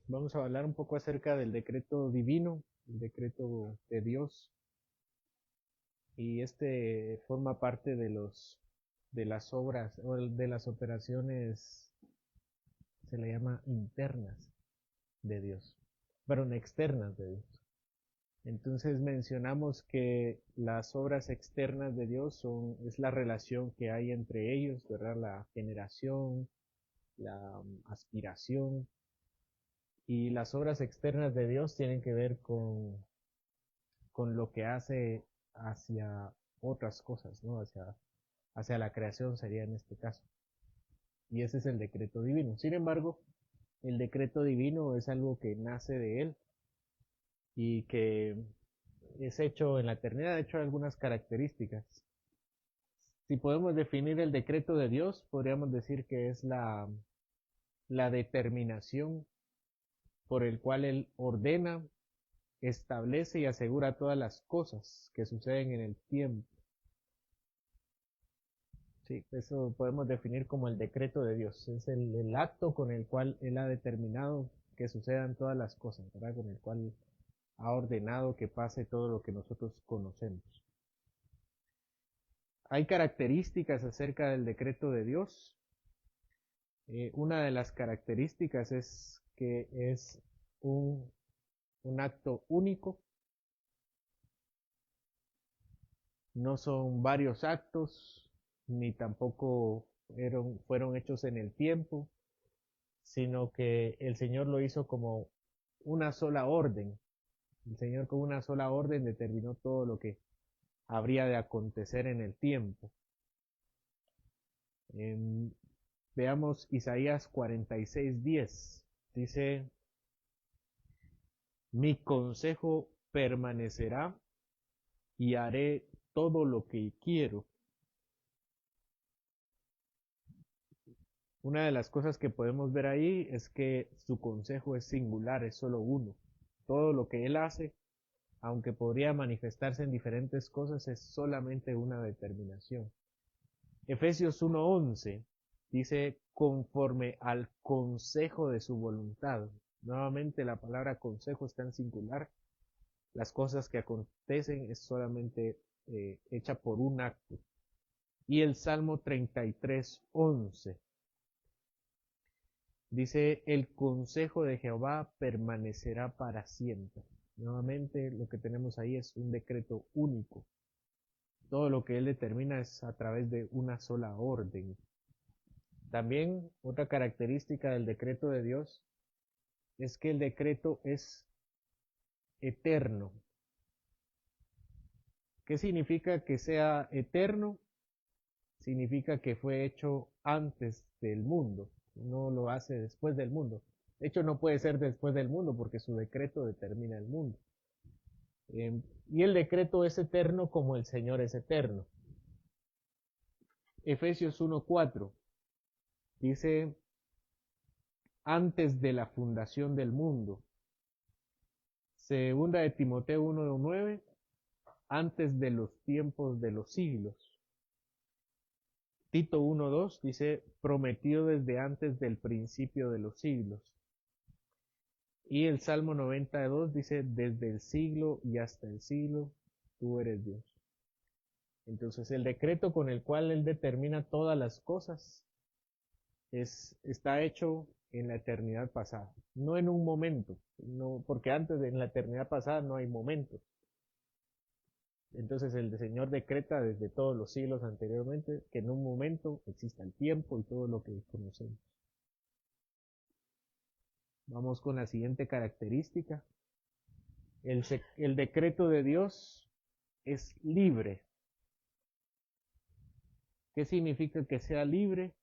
Vamos a hablar un poco acerca del decreto divino, el decreto de Dios, y este forma parte de las obras o de las operaciones, se le llama internas de Dios, pero no externas de Dios. Entonces mencionamos que las obras externas de Dios es la relación que hay entre ellos, ¿verdad? La generación, la aspiración, y las obras externas de Dios tienen que ver con lo que hace hacia otras cosas, ¿no? Hacia la creación sería en este caso. Y ese es el decreto divino. Sin embargo, el decreto divino es algo que nace de Él y que es hecho en la eternidad, de hecho, algunas características. Si podemos definir el decreto de Dios, podríamos decir que es la determinación por el cual Él ordena, establece y asegura todas las cosas que suceden en el tiempo. Sí, eso podemos definir como el decreto de Dios. Es el acto con el cual Él ha determinado que sucedan todas las cosas, ¿verdad? Con el cual ha ordenado que pase todo lo que nosotros conocemos. Hay características acerca del decreto de Dios. Una de las características es que es un, un acto único, no son varios actos, ni tampoco fueron hechos en el tiempo, sino que el Señor lo hizo como una sola orden. El Señor con una sola orden determinó todo lo que habría de acontecer en el tiempo. En, veamos Isaías 46:10. Dice, mi consejo permanecerá y haré todo lo que quiero. Una de las cosas que podemos ver ahí es que su consejo es singular, es solo uno. Todo lo que él hace, aunque podría manifestarse en diferentes cosas, es solamente una determinación. Efesios 1:11 dice, conforme al consejo de su voluntad. Nuevamente la palabra consejo está en singular. Las cosas que acontecen es solamente hecha por un acto. Y el Salmo 33:11 dice, el consejo de Jehová permanecerá para siempre. Nuevamente lo que tenemos ahí es un decreto único. Todo lo que él determina es a través de una sola orden. También otra característica del decreto de Dios es que el decreto es eterno. ¿Qué significa que sea eterno? Significa que fue hecho antes del mundo, no lo hace después del mundo. De hecho, no puede ser después del mundo porque su decreto determina el mundo. Y el decreto es eterno como el Señor es eterno. Efesios 1:4 dice, antes de la fundación del mundo. Segunda de Timoteo 1:9, antes de los tiempos de los siglos. Tito 1:2 dice, prometido desde antes del principio de los siglos. Y el Salmo 92 dice, desde el siglo y hasta el siglo, tú eres Dios. Entonces el decreto con el cual Él determina todas las cosas está hecho en la eternidad pasada, no en un momento, no, porque antes en la eternidad pasada no hay momento. Entonces el Señor decreta desde todos los siglos anteriormente que en un momento exista el tiempo y todo lo que conocemos. Vamos con la siguiente característica. El decreto de Dios es libre. ¿Qué significa que sea libre?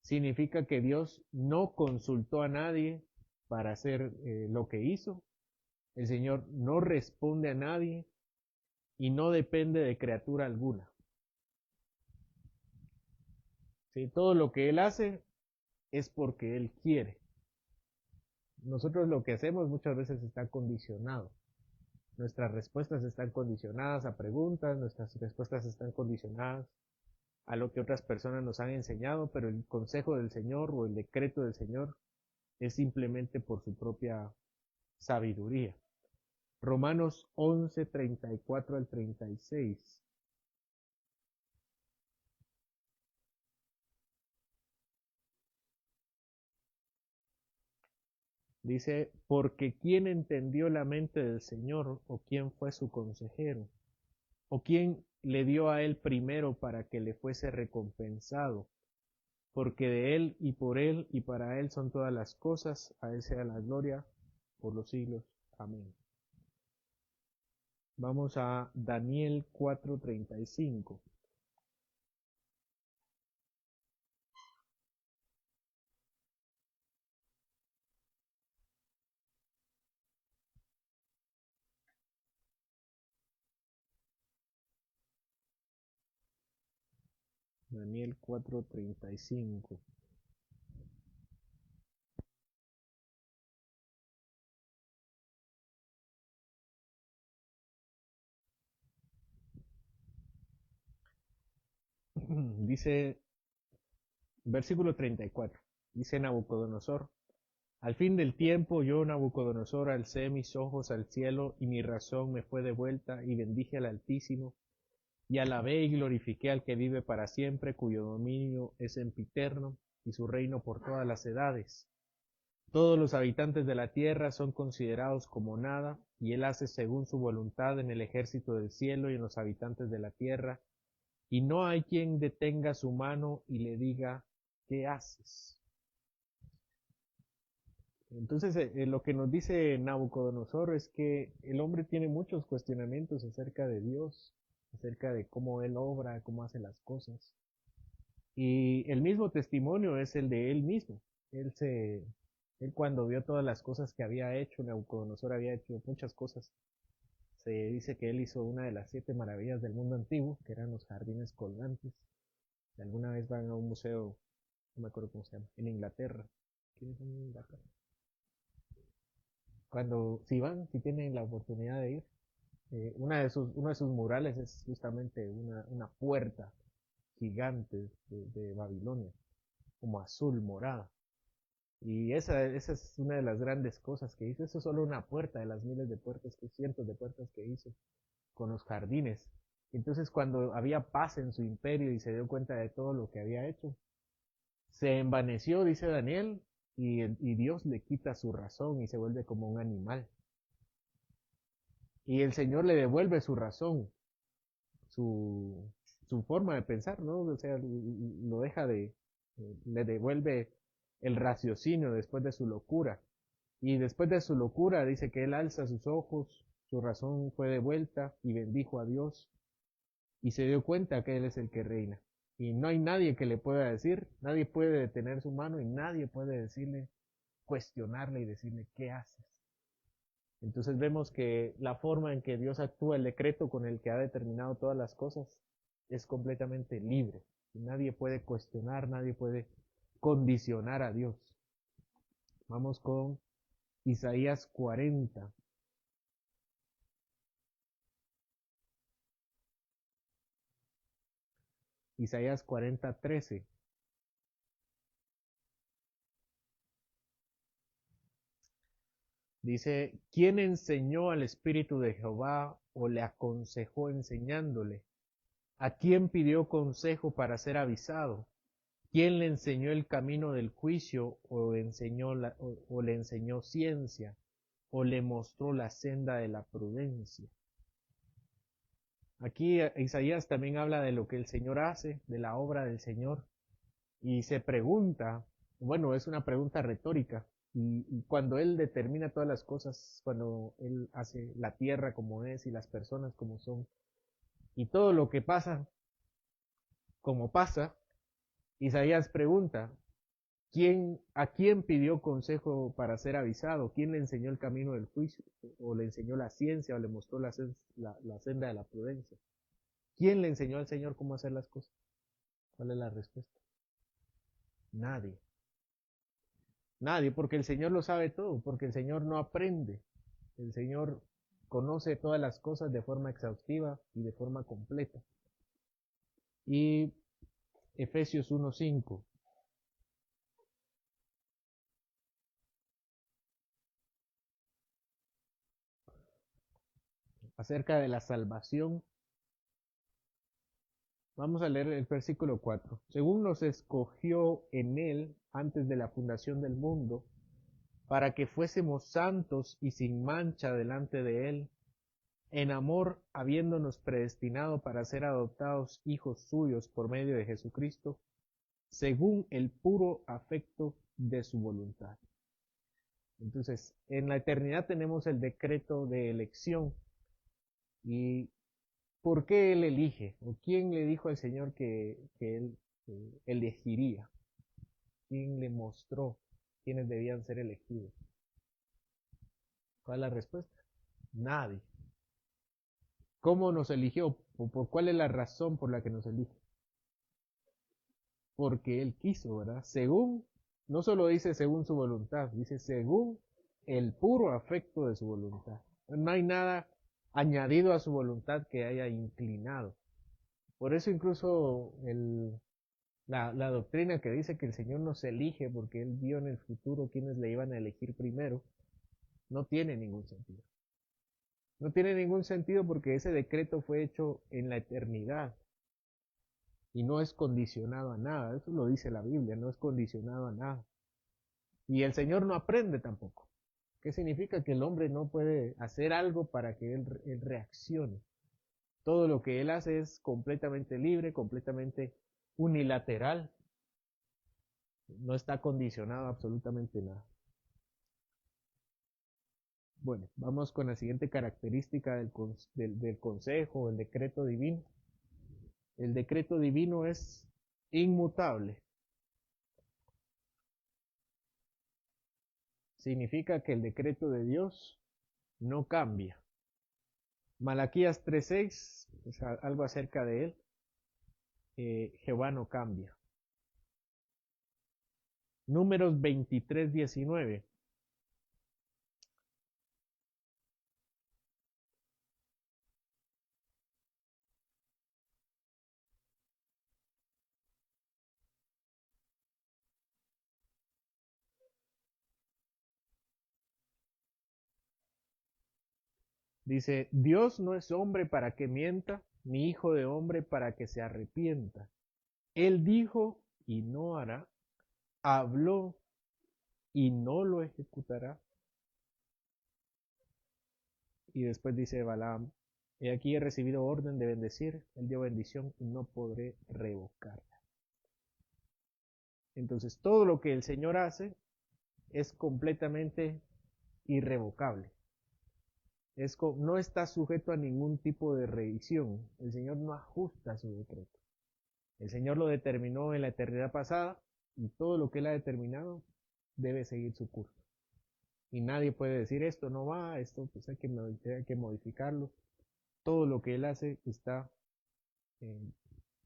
Significa que Dios no consultó a nadie para hacer lo que hizo. El Señor no responde a nadie y no depende de criatura alguna. ¿Sí? Todo lo que Él hace es porque Él quiere. Nosotros lo que hacemos muchas veces está condicionado. Nuestras respuestas están condicionadas a preguntas, nuestras respuestas están condicionadas a lo que otras personas nos han enseñado, pero el consejo del Señor o el decreto del Señor es simplemente por su propia sabiduría. Romanos 11, 34 al 36. Dice, porque ¿quién entendió la mente del Señor o quién fue su consejero? ¿O quién le dio a él primero para que le fuese recompensado? Porque de él y para él son todas las cosas, a él sea la gloria por los siglos. Amén. Vamos a Daniel 4:35. Daniel 4:35. Dice, versículo 34. Dice Nabucodonosor, al fin del tiempo yo, Nabucodonosor, alcé mis ojos al cielo y mi razón me fue devuelta y bendije al Altísimo y alabé y glorifiqué al que vive para siempre, cuyo dominio es sempiterno y su reino por todas las edades. Todos los habitantes de la tierra son considerados como nada, y él hace según su voluntad en el ejército del cielo y en los habitantes de la tierra, y no hay quien detenga su mano y le diga, ¿qué haces? Entonces, lo que nos dice Nabucodonosor es que el hombre tiene muchos cuestionamientos acerca de Dios, acerca de cómo él obra, cómo hace las cosas. Y el mismo testimonio es el de él mismo. Él se, él cuando vio todas las cosas que había hecho, Nabucodonosor había hecho muchas cosas. Se dice que él hizo una de las 7 maravillas del mundo antiguo, que eran los jardines colgantes. Si alguna vez van a un museo, no me acuerdo cómo se llama, en Inglaterra. ¿Quiénes son en Inglaterra? Cuando, si van, si tienen la oportunidad de ir, uno de sus murales es justamente una puerta gigante de Babilonia, como azul, morada. Y esa es una de las grandes cosas que hizo. Eso es solo una puerta de las miles de puertas, cientos de puertas que hizo con los jardines. Entonces cuando había paz en su imperio y se dio cuenta de todo lo que había hecho, se envaneció, dice Daniel, y Dios le quita su razón y se vuelve como un animal. Y el Señor le devuelve su razón, su, su forma de pensar, ¿no? O sea, lo deja le devuelve el raciocinio después de su locura. Y después de su locura dice que él alza sus ojos, su razón fue devuelta y bendijo a Dios y se dio cuenta que él es el que reina. Y no hay nadie que le pueda decir, nadie puede detener su mano y nadie puede decirle, cuestionarle y decirle, ¿qué haces? Entonces vemos que la forma en que Dios actúa, el decreto con el que ha determinado todas las cosas, es completamente libre. Nadie puede cuestionar, nadie puede condicionar a Dios. Vamos con Isaías 40. Isaías 40:13. Dice, ¿quién enseñó al Espíritu de Jehová o le aconsejó enseñándole? ¿A quién pidió consejo para ser avisado? ¿Quién le enseñó el camino del juicio o le enseñó ciencia o le mostró la senda de la prudencia? Aquí Isaías también habla de lo que el Señor hace, de la obra del Señor, y se pregunta, bueno, es una pregunta retórica, y cuando Él determina todas las cosas, cuando Él hace la tierra como es y las personas como son, y todo lo que pasa como pasa, Isaías pregunta, ¿a quién pidió consejo para ser avisado? ¿Quién le enseñó el camino del juicio? ¿O le enseñó la ciencia? ¿O le mostró la senda de la prudencia? ¿Quién le enseñó al Señor cómo hacer las cosas? ¿Cuál es la respuesta? Nadie. Nadie, porque el Señor lo sabe todo, porque el Señor no aprende. El Señor conoce todas las cosas de forma exhaustiva y de forma completa. Y Efesios 1:5. acerca de la salvación. Vamos a leer el versículo 4. Según nos escogió en él antes de la fundación del mundo, para que fuésemos santos y sin mancha delante de él, en amor habiéndonos predestinado para ser adoptados hijos suyos por medio de Jesucristo, según el puro afecto de su voluntad. Entonces, en la eternidad tenemos el decreto de elección. ¿Y por qué él elige? ¿O quién le dijo al Señor que él elegiría? ¿Quién le mostró quiénes debían ser elegidos? ¿Cuál es la respuesta? Nadie. ¿Cómo nos eligió? ¿Por cuál es la razón por la que nos elige? Porque Él quiso, ¿verdad? Según, no solo dice según su voluntad, dice según el puro afecto de su voluntad. No hay nada añadido a su voluntad que haya inclinado. Por eso incluso la doctrina que dice que el Señor nos elige porque Él vio en el futuro quienes le iban a elegir primero, no tiene ningún sentido. No tiene ningún sentido porque ese decreto fue hecho en la eternidad y no es condicionado a nada. Eso lo dice la Biblia, no es condicionado a nada. Y el Señor no aprende tampoco. ¿Qué significa? Que el hombre no puede hacer algo para que él reaccione. Todo lo que Él hace es completamente libre, completamente unilateral. No está condicionado a absolutamente nada. Bueno, vamos con la siguiente característica del consejo, el decreto divino. El decreto divino es inmutable. Significa que el decreto de Dios no cambia. Malaquías 3:6 es algo acerca de él. Jehová no cambia. Números 23:19. Dice, Dios no es hombre para que mienta, ni hijo de hombre para que se arrepienta. Él dijo y no hará, habló y no lo ejecutará. Y después dice Balaam, he aquí he recibido orden de bendecir, él dio bendición y no podré revocarla. Entonces todo lo que el Señor hace es completamente irrevocable. No está sujeto a ningún tipo de revisión. El Señor no ajusta su decreto. El Señor lo determinó en la eternidad pasada y todo lo que Él ha determinado debe seguir su curso. Y nadie puede decir esto no va, esto pues hay que modificarlo. Todo lo que Él hace está,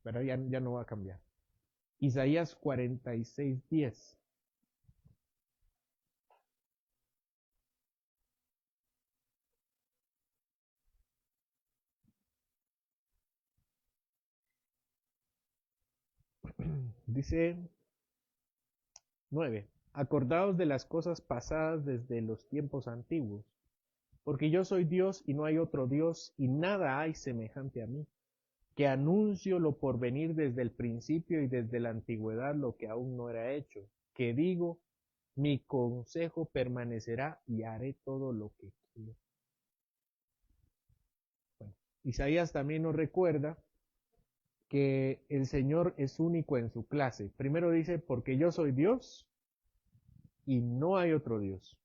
pero ya no va a cambiar. Isaías 46:10. Dice 9. Acordaos de las cosas pasadas desde los tiempos antiguos, porque yo soy Dios y no hay otro Dios, y nada hay semejante a mí, que anuncio lo por venir desde el principio y desde la antigüedad lo que aún no era hecho, que digo, mi consejo permanecerá y haré todo lo que quiero. Bueno, Isaías también nos recuerda que el Señor es único en su clase. Primero dice, porque yo soy Dios y no hay otro Dios.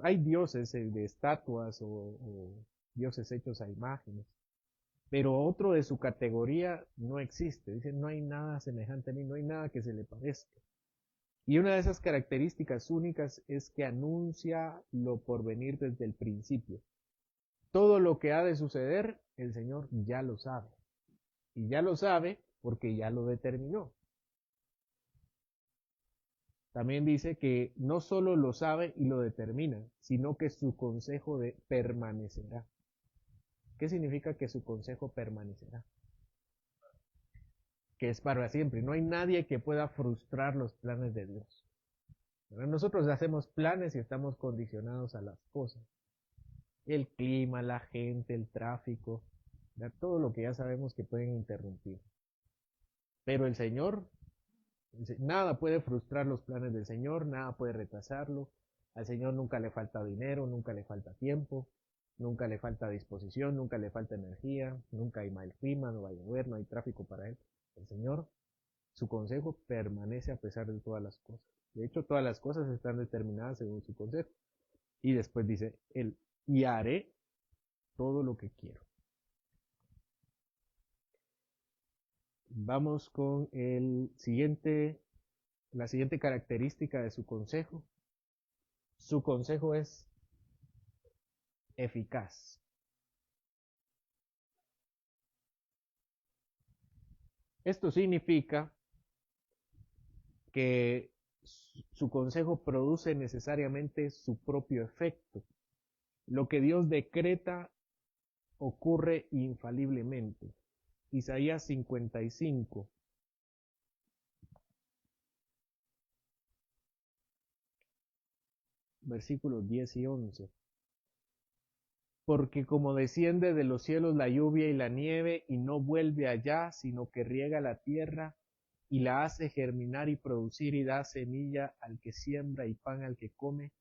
Hay dioses de estatuas o dioses hechos a imágenes, pero otro de su categoría no existe. Dice, no hay nada semejante a mí, no hay nada que se le parezca. Y una de esas características únicas es que anuncia lo por venir desde el principio. Todo lo que ha de suceder, el Señor ya lo sabe. Y ya lo sabe porque ya lo determinó. También dice que no solo lo sabe y lo determina, sino que su consejo permanecerá. ¿Qué significa que su consejo permanecerá? Que es para siempre. No hay nadie que pueda frustrar los planes de Dios. Nosotros hacemos planes y estamos condicionados a las cosas. El clima, la gente, el tráfico, todo lo que ya sabemos que pueden interrumpir. Pero el Señor, nada puede frustrar los planes del Señor, nada puede retrasarlo. Al Señor nunca le falta dinero, nunca le falta tiempo, nunca le falta disposición, nunca le falta energía, nunca hay mal clima, no va a llover, no hay tráfico para él. El Señor, su consejo permanece a pesar de todas las cosas. De hecho, todas las cosas están determinadas según su consejo. Y después dice él, y haré todo lo que quiero. Vamos con la siguiente característica de su consejo. Su consejo es eficaz. Esto significa que su consejo produce necesariamente su propio efecto. Lo que Dios decreta ocurre infaliblemente. Isaías 55, versículos 10 y 11. Porque como desciende de los cielos la lluvia y la nieve, y no vuelve allá, sino que riega la tierra, y la hace germinar y producir, y da semilla al que siembra y pan al que come,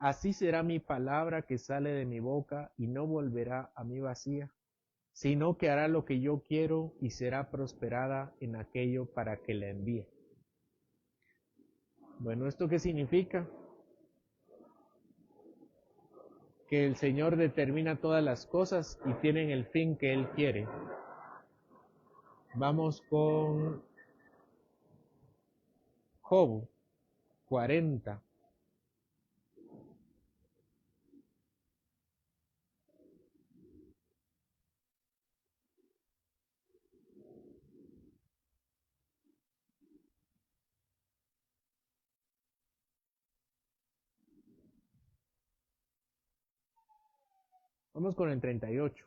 así será mi palabra que sale de mi boca, y no volverá a mí vacía, sino que hará lo que yo quiero, y será prosperada en aquello para que la envíe. Bueno, ¿esto qué significa? Que el Señor determina todas las cosas y tienen el fin que Él quiere. Vamos con Job 40. Vamos con el 38.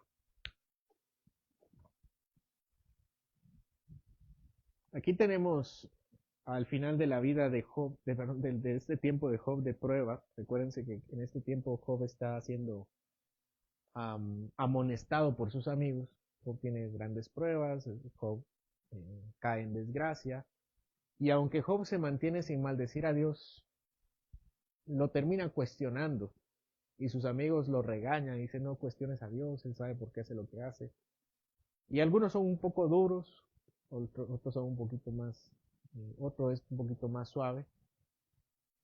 Aquí tenemos al final de la vida de Job, de este tiempo de Job de prueba. Recuérdense que en este tiempo Job está siendo amonestado por sus amigos. Job tiene grandes pruebas, Job cae en desgracia. Y aunque Job se mantiene sin maldecir a Dios, lo termina cuestionando. Y sus amigos lo regañan y dicen, no cuestiones a Dios, Él sabe por qué hace lo que hace. Y algunos son un poco duros, otros son un poquito más, otro es un poquito más suave.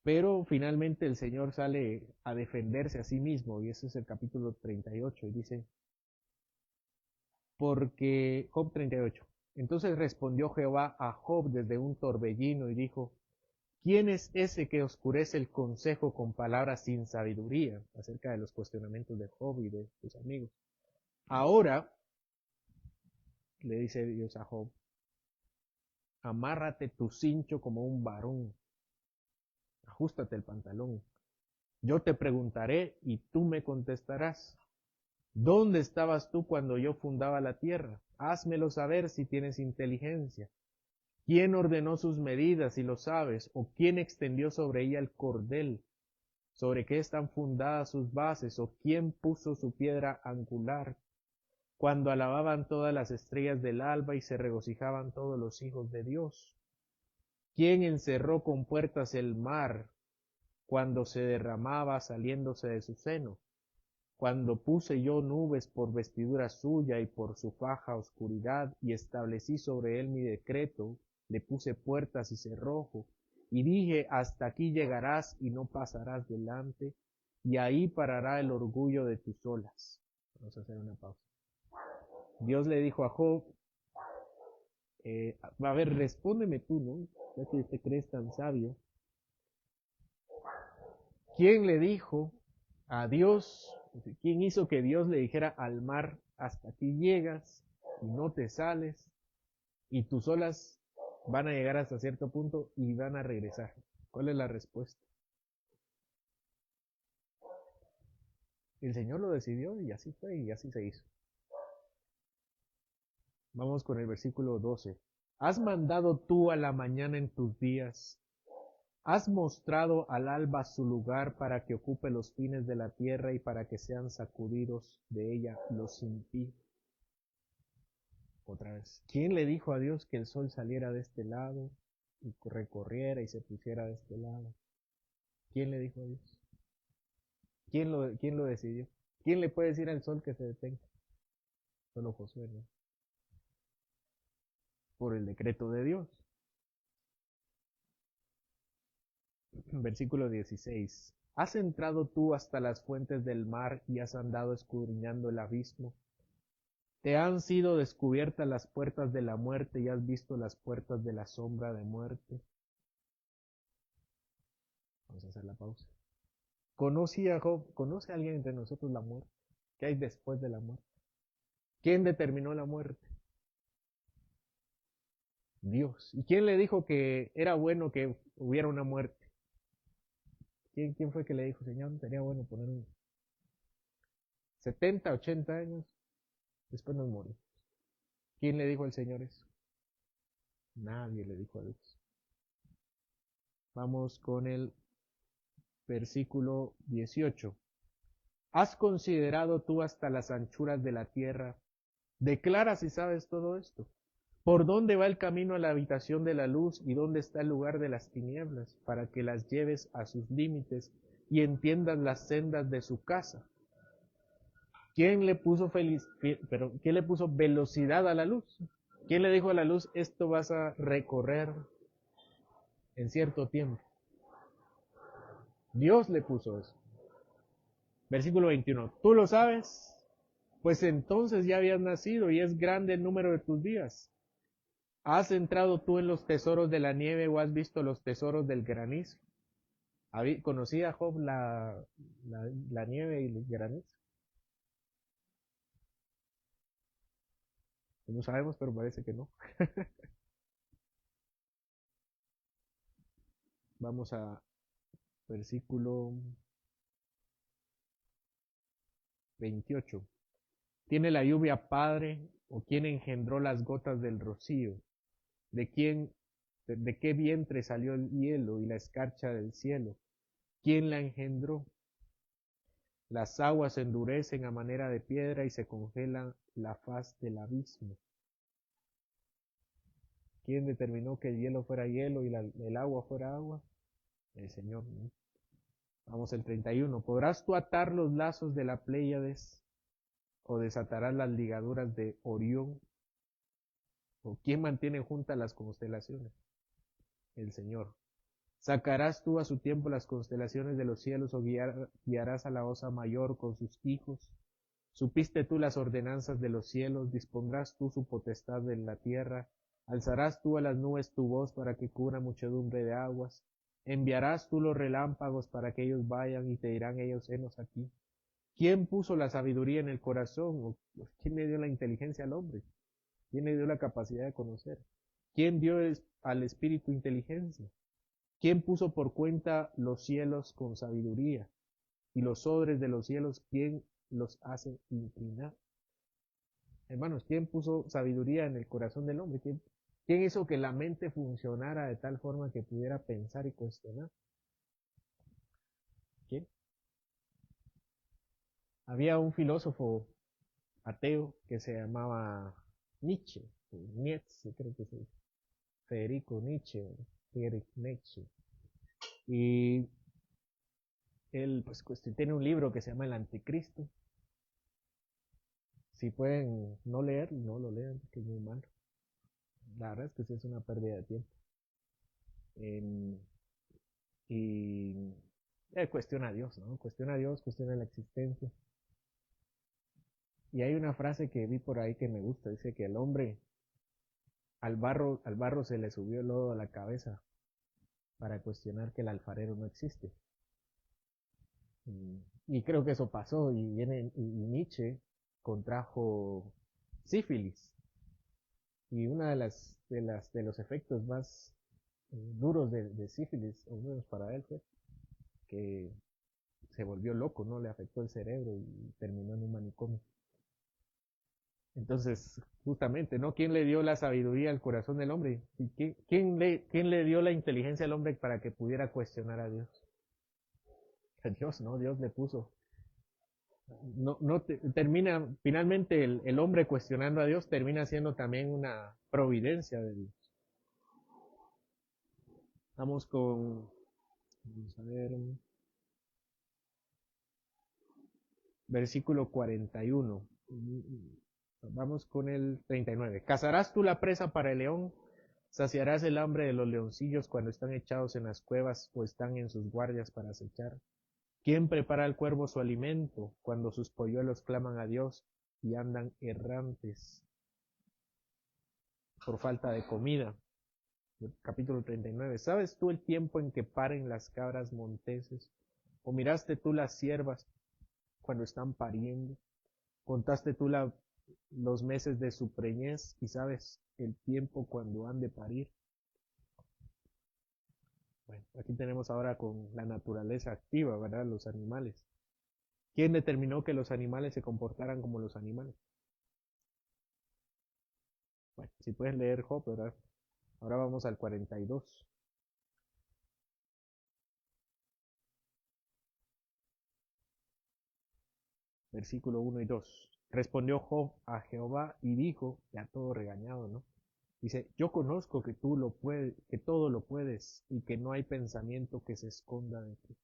Pero finalmente el Señor sale a defenderse a sí mismo, y ese es el capítulo 38, y dice, porque Job 38. Entonces respondió Jehová a Job desde un torbellino y dijo, ¿quién es ese que oscurece el consejo con palabras sin sabiduría? Acerca de los cuestionamientos de Job y de sus amigos. Ahora, le dice Dios a Job, amárrate tu cincho como un varón, ajustate el pantalón. Yo te preguntaré y tú me contestarás. ¿Dónde estabas tú cuando yo fundaba la tierra? Házmelo saber si tienes inteligencia. ¿Quién ordenó sus medidas, si lo sabes? ¿O quién extendió sobre ella el cordel? ¿Sobre qué están fundadas sus bases? ¿O quién puso su piedra angular? Cuando alababan todas las estrellas del alba y se regocijaban todos los hijos de Dios. ¿Quién encerró con puertas el mar cuando se derramaba saliéndose de su seno? Cuando puse yo nubes por vestidura suya y por su faja oscuridad, y establecí sobre él mi decreto, le puse puertas y cerrojo, y dije, hasta aquí llegarás y no pasarás delante, y ahí parará el orgullo de tus olas. Vamos a hacer una pausa. Dios le dijo a Job, a ver, respóndeme tú, ¿no? Ya que te crees tan sabio. ¿Quién le dijo a Dios? ¿Quién hizo que Dios le dijera al mar, hasta aquí llegas y no te sales, y tus olas van a llegar hasta cierto punto y van a regresar? ¿Cuál es la respuesta? El Señor lo decidió y así fue y así se hizo. Vamos con el versículo 12. ¿Has mandado tú a la mañana en tus días Has mostrado al alba su lugar para que ocupe los fines de la tierra y para que sean sacudidos de ella los impíos. Otra vez, ¿quién le dijo a Dios que el sol saliera de este lado y recorriera y se pusiera de este lado? ¿Quién le dijo a Dios? ¿Quién lo decidió? ¿Quién le puede decir al sol que se detenga? Solo Josué, ¿no? Por el decreto de Dios. Versículo 16. ¿Has entrado tú hasta las fuentes del mar y has andado escudriñando el abismo? Te han sido descubiertas las puertas de la muerte y has visto las puertas de la sombra de muerte. Vamos a hacer la pausa. ¿Conoce a Job? ¿Conoce a alguien entre nosotros la muerte? ¿Qué hay después de la muerte? ¿Quién determinó la muerte? Dios. ¿Y quién le dijo que era bueno que hubiera una muerte? ¿Quién fue que le dijo, Señor, sería bueno poner 70, 80 años? Después nos morimos. ¿Quién le dijo al Señor eso? Nadie le dijo a Dios. Vamos con el versículo 18. ¿Has considerado tú hasta las anchuras de la tierra? Declara si sabes todo esto. ¿Por dónde va el camino a la habitación de la luz y dónde está el lugar de las tinieblas, para que las lleves a sus límites y entiendas las sendas de su casa? ¿Quién le puso ¿quién le puso velocidad a la luz? ¿Quién le dijo a la luz, esto vas a recorrer en cierto tiempo? Dios le puso eso. Versículo 21. ¿Tú lo sabes? Pues entonces ya habías nacido y es grande el número de tus días. ¿Has entrado tú en los tesoros de la nieve o has visto los tesoros del granizo? ¿Conocía Job la nieve y el granizo? No sabemos, pero parece que no. Vamos a versículo 28. ¿Tiene la lluvia padre o quién engendró las gotas del rocío? ¿De qué vientre salió el hielo y la escarcha del cielo? ¿Quién la engendró? Las aguas se endurecen a manera de piedra y se congela la faz del abismo. ¿Quién determinó que el hielo fuera hielo y el agua fuera agua? El Señor, ¿no? Vamos al 31. ¿Podrás tú atar los lazos de la Pléyades o desatarás las ligaduras de Orión? ¿O quién mantiene juntas las constelaciones? El Señor. ¿Sacarás tú a su tiempo las constelaciones de los cielos o guiarás a la osa mayor con sus hijos? ¿Supiste tú las ordenanzas de los cielos? ¿Dispondrás tú su potestad en la tierra? ¿Alzarás tú a las nubes tu voz para que cubra muchedumbre de aguas? ¿Enviarás tú los relámpagos para que ellos vayan y te dirán ellos, henos aquí? ¿Quién puso la sabiduría en el corazón? ¿O quién le dio la inteligencia al hombre? ¿Quién le dio la capacidad de conocer? ¿Quién dio al espíritu inteligencia? ¿Quién puso por cuenta los cielos con sabiduría? Y los odres de los cielos, ¿quién los hace inclinar? Hermanos, ¿quién puso sabiduría en el corazón del hombre? ¿Quién hizo que la mente funcionara de tal forma que pudiera pensar y cuestionar? ¿Quién? Había un filósofo ateo que se llamaba Nietzsche, Nietzsche, creo que es Federico Nietzsche, Friedrich Nietzsche. Y él pues tiene un libro que se llama El Anticristo. Si pueden no leer, no lo lean, que es muy malo. La verdad es que sí es una pérdida de tiempo. Y cuestiona a Dios, ¿no? Cuestiona a Dios, cuestiona la existencia. Y hay una frase que vi por ahí que me gusta, dice que el hombre al barro se le subió el lodo a la cabeza para cuestionar que el alfarero no existe. Y creo que eso pasó y Nietzsche contrajo sífilis. Y una de los efectos más duros de sífilis, o menos para él, fue que se volvió loco, ¿no? Le afectó el cerebro y terminó en un manicomio. Entonces, justamente, ¿no? ¿Quién le dio la sabiduría al corazón del hombre? ¿Y quién le dio la inteligencia al hombre para que pudiera cuestionar a Dios? A Dios, ¿no? Dios le puso. Termina, finalmente el hombre cuestionando a Dios termina siendo también una providencia de Dios. Vamos con, vamos a ver, versículo 41. Vamos con el 39. ¿Cazarás tú la presa para el león? ¿Saciarás el hambre de los leoncillos cuando están echados en las cuevas o están en sus guardias para acechar? ¿Quién prepara al cuervo su alimento cuando sus polluelos claman a Dios y andan errantes por falta de comida? Capítulo 39. ¿Sabes tú el tiempo en que paren las cabras monteses? ¿O miraste tú las ciervas cuando están pariendo? ¿Contaste tú los meses de su preñez y sabes el tiempo cuando han de parir? Bueno, aquí tenemos ahora con la naturaleza activa, ¿verdad? Los animales. ¿Quién determinó que los animales se comportaran como los animales? Bueno, si puedes leer Job, ¿verdad? Ahora vamos al 42. Versículo 1 y 2. Respondió Job a Jehová y dijo, ya todo regañado, ¿no? Dice, yo conozco que tú lo puedes, que todo lo puedes y que no hay pensamiento que se esconda de ti.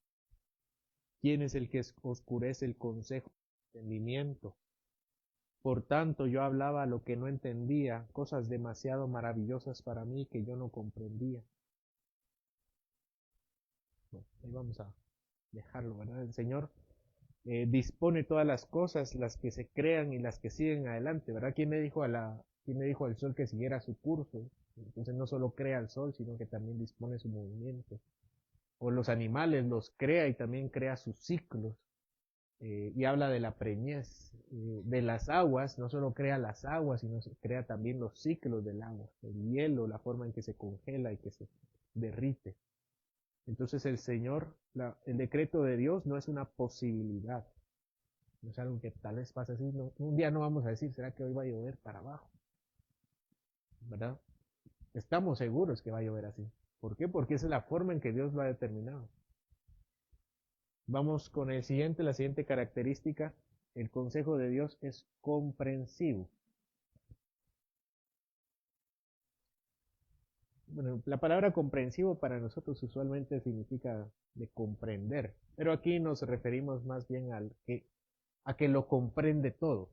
¿Quién es el que oscurece el consejo del entendimiento? Por tanto, yo hablaba lo que no entendía, cosas demasiado maravillosas para mí que yo no comprendía. Bueno, ahí vamos a dejarlo, ¿verdad? El Señor dispone todas las cosas, las que se crean y las que siguen adelante, ¿verdad? ¿Quién le dijo al sol que siguiera su curso? Entonces no solo crea el sol, sino que también dispone su movimiento. O los animales los crea y también crea sus ciclos. Y habla de la preñez, de las aguas, no solo crea las aguas, sino crea también los ciclos del agua, el hielo, la forma en que se congela y que se derrite. Entonces el Señor, el decreto de Dios no es una posibilidad, no es algo que tal vez pase así, no, un día no vamos a decir, ¿será que hoy va a llover para abajo? ¿Verdad? Estamos seguros que va a llover así. ¿Por qué? Porque esa es la forma en que Dios lo ha determinado. Vamos con la siguiente característica. El consejo de Dios es comprensivo. Bueno, la palabra comprensivo para nosotros usualmente significa de comprender, pero aquí nos referimos más bien a que lo comprende todo.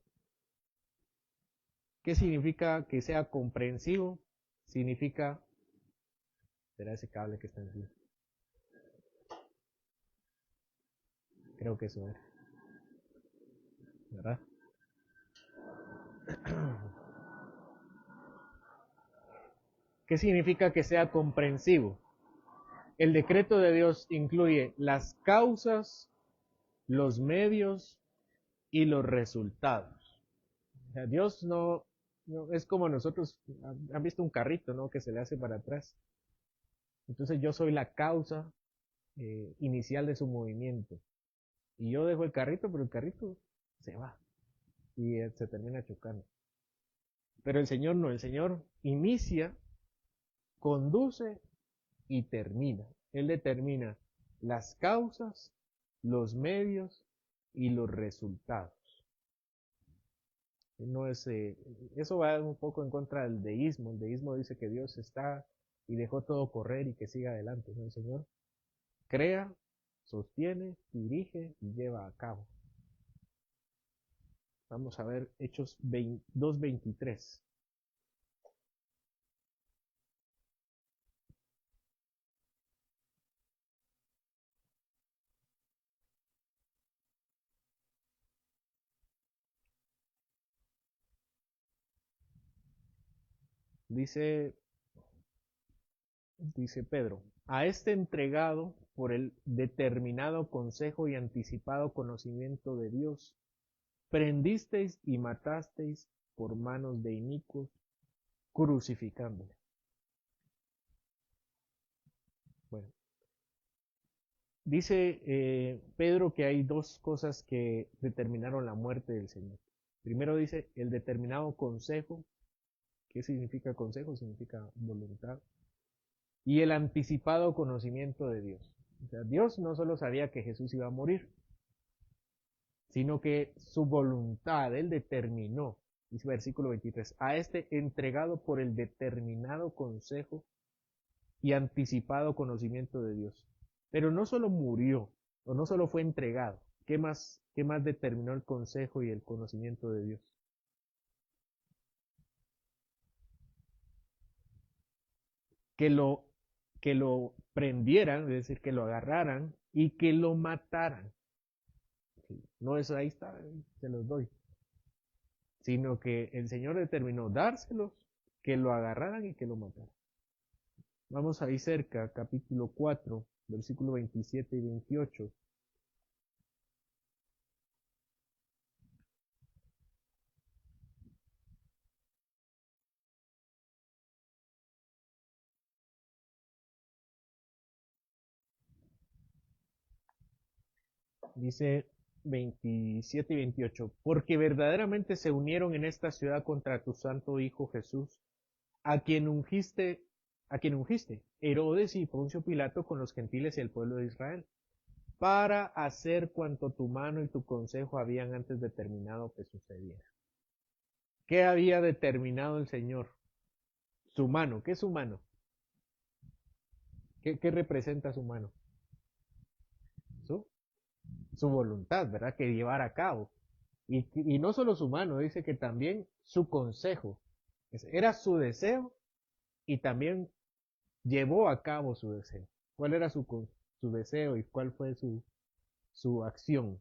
¿Qué significa que sea comprensivo? Significa, será ese cable que está encima. Creo que eso es, ¿verdad? ¿Qué significa que sea comprensivo? El decreto de Dios incluye las causas, los medios y los resultados. O sea, Dios no es como nosotros, han visto un carrito, ¿no? Que se le hace para atrás. Entonces yo soy la causa inicial de su movimiento. Y yo dejo el carrito, pero el carrito se va y se termina chocando. Pero el Señor no, el Señor inicia, conduce y termina. Él determina las causas, los medios y los resultados. No es, eso va un poco en contra del deísmo. El deísmo dice que Dios está y dejó todo correr y que siga adelante. ¿No? El Señor crea, sostiene, dirige y lleva a cabo. Vamos a ver Hechos 2:23. Dice, dice Pedro, a este entregado por el determinado consejo y anticipado conocimiento de Dios, prendisteis y matasteis por manos de inicuos, crucificándole. Bueno, dice Pedro que hay dos cosas que determinaron la muerte del Señor. Primero dice el determinado consejo. ¿Qué significa consejo? Significa voluntad. Y el anticipado conocimiento de Dios. O sea, Dios no solo sabía que Jesús iba a morir, sino que su voluntad, Él determinó, dice versículo 23, a este entregado por el determinado consejo y anticipado conocimiento de Dios. Pero no solo murió, o no solo fue entregado, qué más determinó el consejo y el conocimiento de Dios? Que lo, que lo prendieran, es decir, que lo agarraran y que lo mataran. No es ahí está, se los doy. Sino que el Señor determinó dárselos, que lo agarraran y que lo mataran. Vamos ahí cerca, capítulo 4, versículo 27 y 28. Dice 27 y 28, porque verdaderamente se unieron en esta ciudad contra tu santo Hijo Jesús, a quien ungiste, Herodes y Poncio Pilato con los gentiles y el pueblo de Israel, para hacer cuanto tu mano y tu consejo habían antes determinado que sucediera. ¿Qué había determinado el Señor? Su mano. ¿Qué es su mano? ¿Qué representa su mano? Su, su voluntad, ¿verdad? Que llevar a cabo. Y no solo su mano, dice que también su consejo. Era su deseo y también llevó a cabo su deseo. ¿Cuál era su deseo y cuál fue su acción?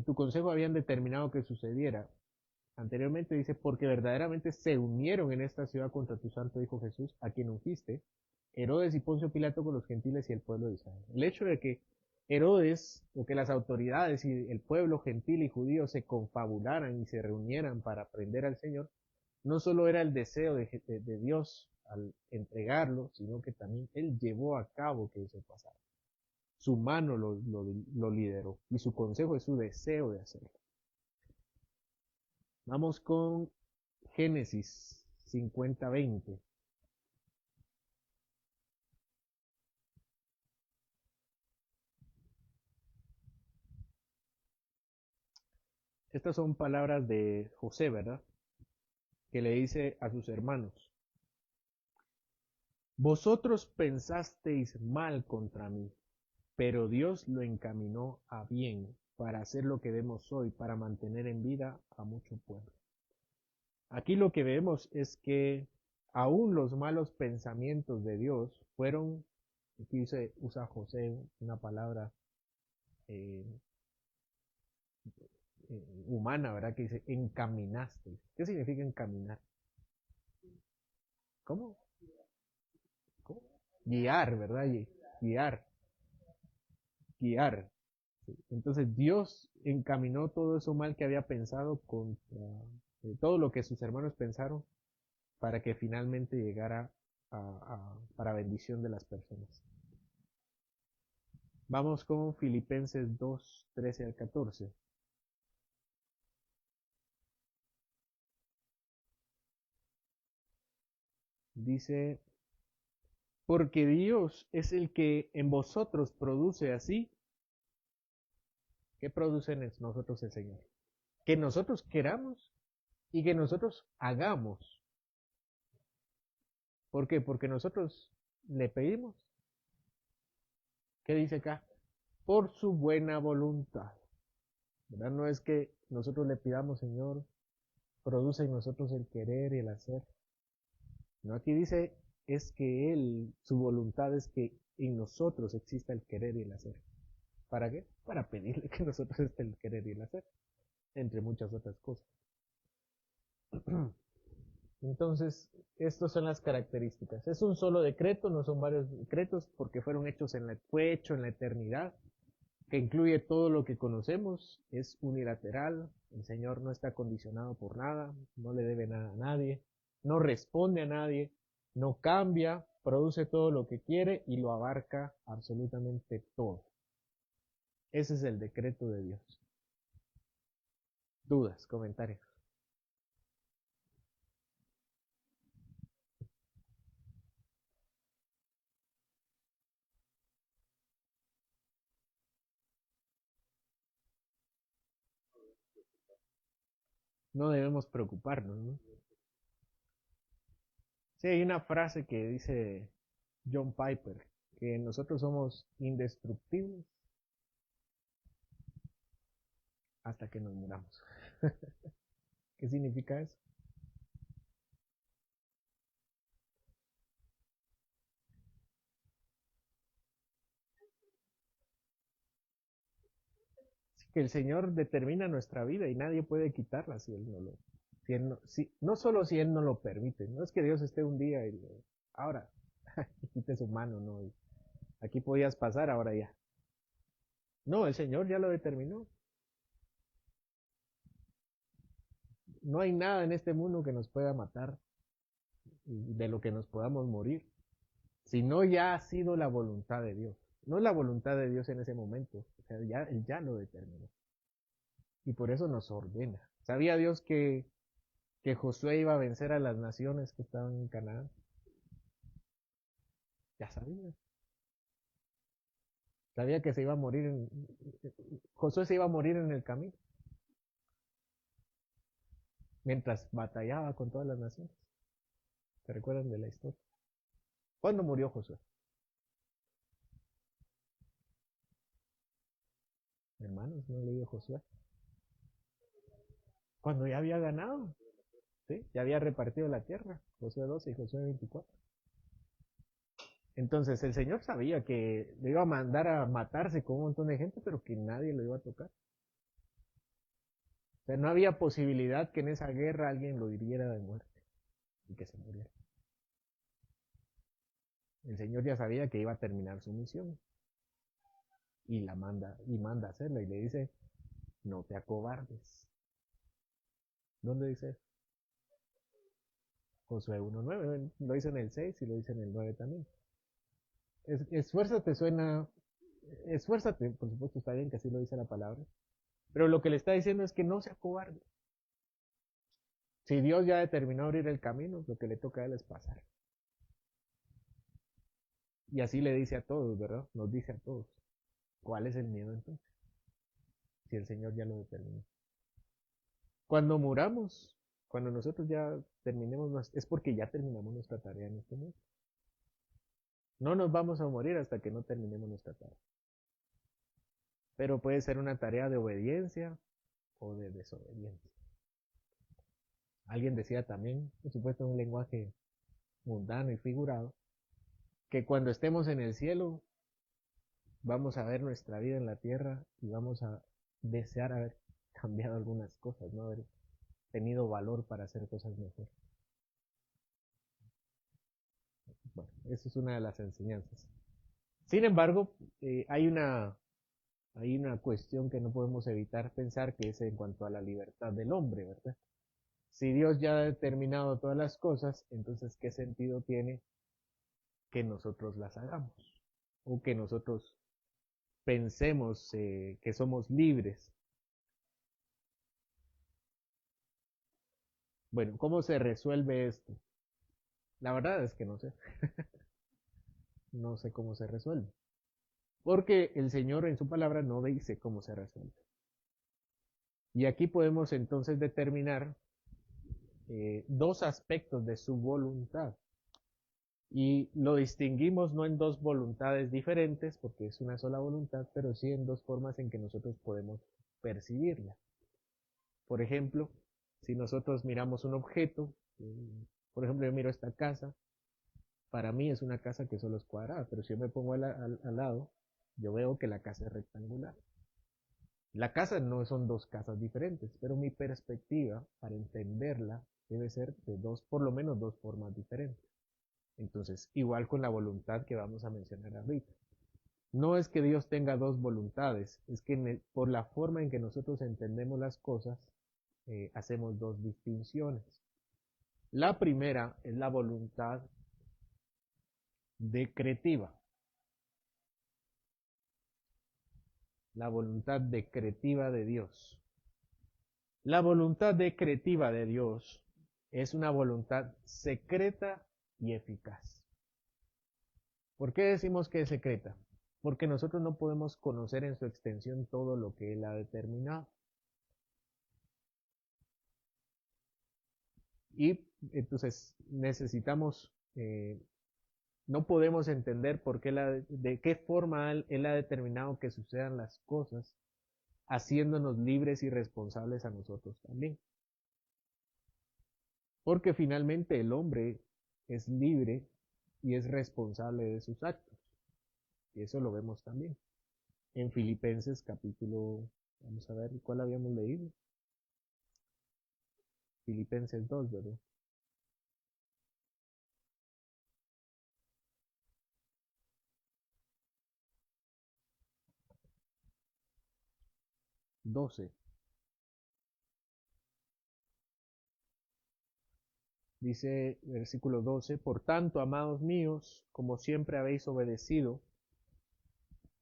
Tu consejo habían determinado que sucediera. Anteriormente dice, porque verdaderamente se unieron en esta ciudad contra tu santo Hijo Jesús, a quien ungiste, Herodes y Poncio Pilato con los gentiles y el pueblo de Israel. El hecho de que Herodes, o que las autoridades y el pueblo gentil y judío se confabularan y se reunieran para prender al Señor, no solo era el deseo de Dios al entregarlo, sino que también Él llevó a cabo que eso pasara. Su mano lo lideró y su consejo es su deseo de hacerlo. Vamos con Génesis 50:20. Estas son palabras de José, ¿verdad? Que le dice a sus hermanos, vosotros pensasteis mal contra mí, pero Dios lo encaminó a bien para hacer lo que vemos hoy, para mantener en vida a mucho pueblo. Aquí lo que vemos es que aún los malos pensamientos de Dios fueron, aquí usa José una palabra eh, humana, ¿verdad? Que dice encaminaste. ¿Qué significa encaminar? ¿Cómo? ¿Cómo? Guiar, ¿verdad? Guiar, guiar. Sí. Entonces Dios encaminó todo eso mal que había pensado contra todo lo que sus hermanos pensaron para que finalmente llegara para bendición de las personas. Vamos con Filipenses 2, 13 al 14. Dice, porque Dios es el que en vosotros produce así. ¿Qué produce en nosotros el Señor? Que nosotros queramos y que nosotros hagamos. ¿Por qué? Porque nosotros le pedimos. ¿Qué dice acá? Por su buena voluntad. ¿Verdad? No es que nosotros le pidamos, Señor, produce en nosotros el querer y el hacer. No, aquí dice es que Él, su voluntad es que en nosotros exista el querer y el hacer. ¿Para qué? Para pedirle que nosotros esté el querer y el hacer, entre muchas otras cosas. Entonces, estas son las características. Es un solo decreto, no son varios decretos, porque fue hecho en la eternidad, que incluye todo lo que conocemos, es unilateral, el Señor no está condicionado por nada, no le debe nada a nadie, no responde a nadie, no cambia, produce todo lo que quiere y lo abarca absolutamente todo. Ese es el decreto de Dios. Dudas, comentarios. No debemos preocuparnos, ¿no? Sí, hay una frase que dice John Piper, que nosotros somos indestructibles hasta que nos muramos. ¿Qué significa eso? Que el Señor determina nuestra vida y nadie puede quitarla si Él no lo, si Él no, si, no solo si Él no lo permite, no es que Dios esté un día y ahora quite su mano, no, y aquí podías pasar, ahora ya. No, el Señor ya lo determinó. No hay nada en este mundo que nos pueda matar y de lo que nos podamos morir, sino ya ha sido la voluntad de Dios. No es la voluntad de Dios en ese momento, o sea, ya, Él ya lo determinó. Y por eso nos ordena. ¿Sabía Dios que Josué iba a vencer a las naciones que estaban en Canaán? Ya sabía. Sabía que se iba a morir Josué se iba a morir en el camino, mientras batallaba con todas las naciones. ¿Se recuerdan de la historia? ¿Cuándo murió Josué? Hermanos, no leí Josué. Cuando ya había ganado, ¿sí? Ya había repartido la tierra, Josué 12 y Josué 24. Entonces el Señor sabía que le iba a mandar a matarse con un montón de gente, pero que nadie lo iba a tocar. O sea, no había posibilidad que en esa guerra alguien lo hiriera de muerte y que se muriera. El Señor ya sabía que iba a terminar su misión y manda a hacerla y le dice, no te acobardes. ¿Dónde dice eso? Josué 1.9, lo dice en el 6 y lo dice en el 9 también. Esfuérzate suena, esfuérzate, por supuesto está bien que así lo dice la palabra, pero lo que le está diciendo es que no se acobarde. Si Dios ya determinó abrir el camino, lo que le toca a él es pasar. Y así le dice a todos, ¿verdad? Nos dice a todos. ¿Cuál es el miedo entonces? Si el Señor ya lo determinó. Cuando muramos, cuando nosotros ya terminemos, es porque ya terminamos nuestra tarea en este mundo. No nos vamos a morir hasta que no terminemos nuestra tarea. Pero puede ser una tarea de obediencia o de desobediencia. Alguien decía también, por supuesto en un lenguaje mundano y figurado, que cuando estemos en el cielo vamos a ver nuestra vida en la tierra y vamos a desear haber cambiado algunas cosas, no haber tenido valor para hacer cosas mejor. Bueno, eso es una de las enseñanzas. Sin embargo, hay una cuestión que no podemos evitar pensar, que es en cuanto a la libertad del hombre, ¿verdad? Si Dios ya ha determinado todas las cosas, entonces ¿qué sentido tiene que nosotros las hagamos? O que nosotros pensemos que somos libres. Bueno, ¿cómo se resuelve esto? La verdad es que no sé. No sé cómo se resuelve. Porque el Señor en su palabra no dice cómo se resuelve. Y aquí podemos entonces determinar dos aspectos de su voluntad. Y lo distinguimos no en dos voluntades diferentes, porque es una sola voluntad, pero sí en dos formas en que nosotros podemos percibirla. Por ejemplo, si nosotros miramos un objeto, por ejemplo, yo miro esta casa, para mí es una casa que solo es cuadrada, pero si yo me pongo al lado, yo veo que la casa es rectangular. La casa no son dos casas diferentes, pero mi perspectiva para entenderla debe ser de dos, por lo menos dos formas diferentes. Entonces, igual con la voluntad que vamos a mencionar ahorita. No es que Dios tenga dos voluntades, es que por la forma en que nosotros entendemos las cosas, hacemos dos distinciones. La primera es la voluntad decretiva. La voluntad decretiva de Dios. La voluntad decretiva de Dios es una voluntad secreta y eficaz. ¿Por qué decimos que es secreta? Porque nosotros no podemos conocer en su extensión todo lo que Él ha determinado. Y entonces necesitamos, no podemos entender por qué de qué forma él ha determinado que sucedan las cosas, haciéndonos libres y responsables a nosotros también. Porque finalmente el hombre es libre y es responsable de sus actos. Y eso lo vemos también. En Filipenses capítulo, vamos a ver, ¿cuál habíamos leído? Filipenses 2, ¿verdad? Doce. Dice versículo 12, por tanto, amados míos, como siempre habéis obedecido,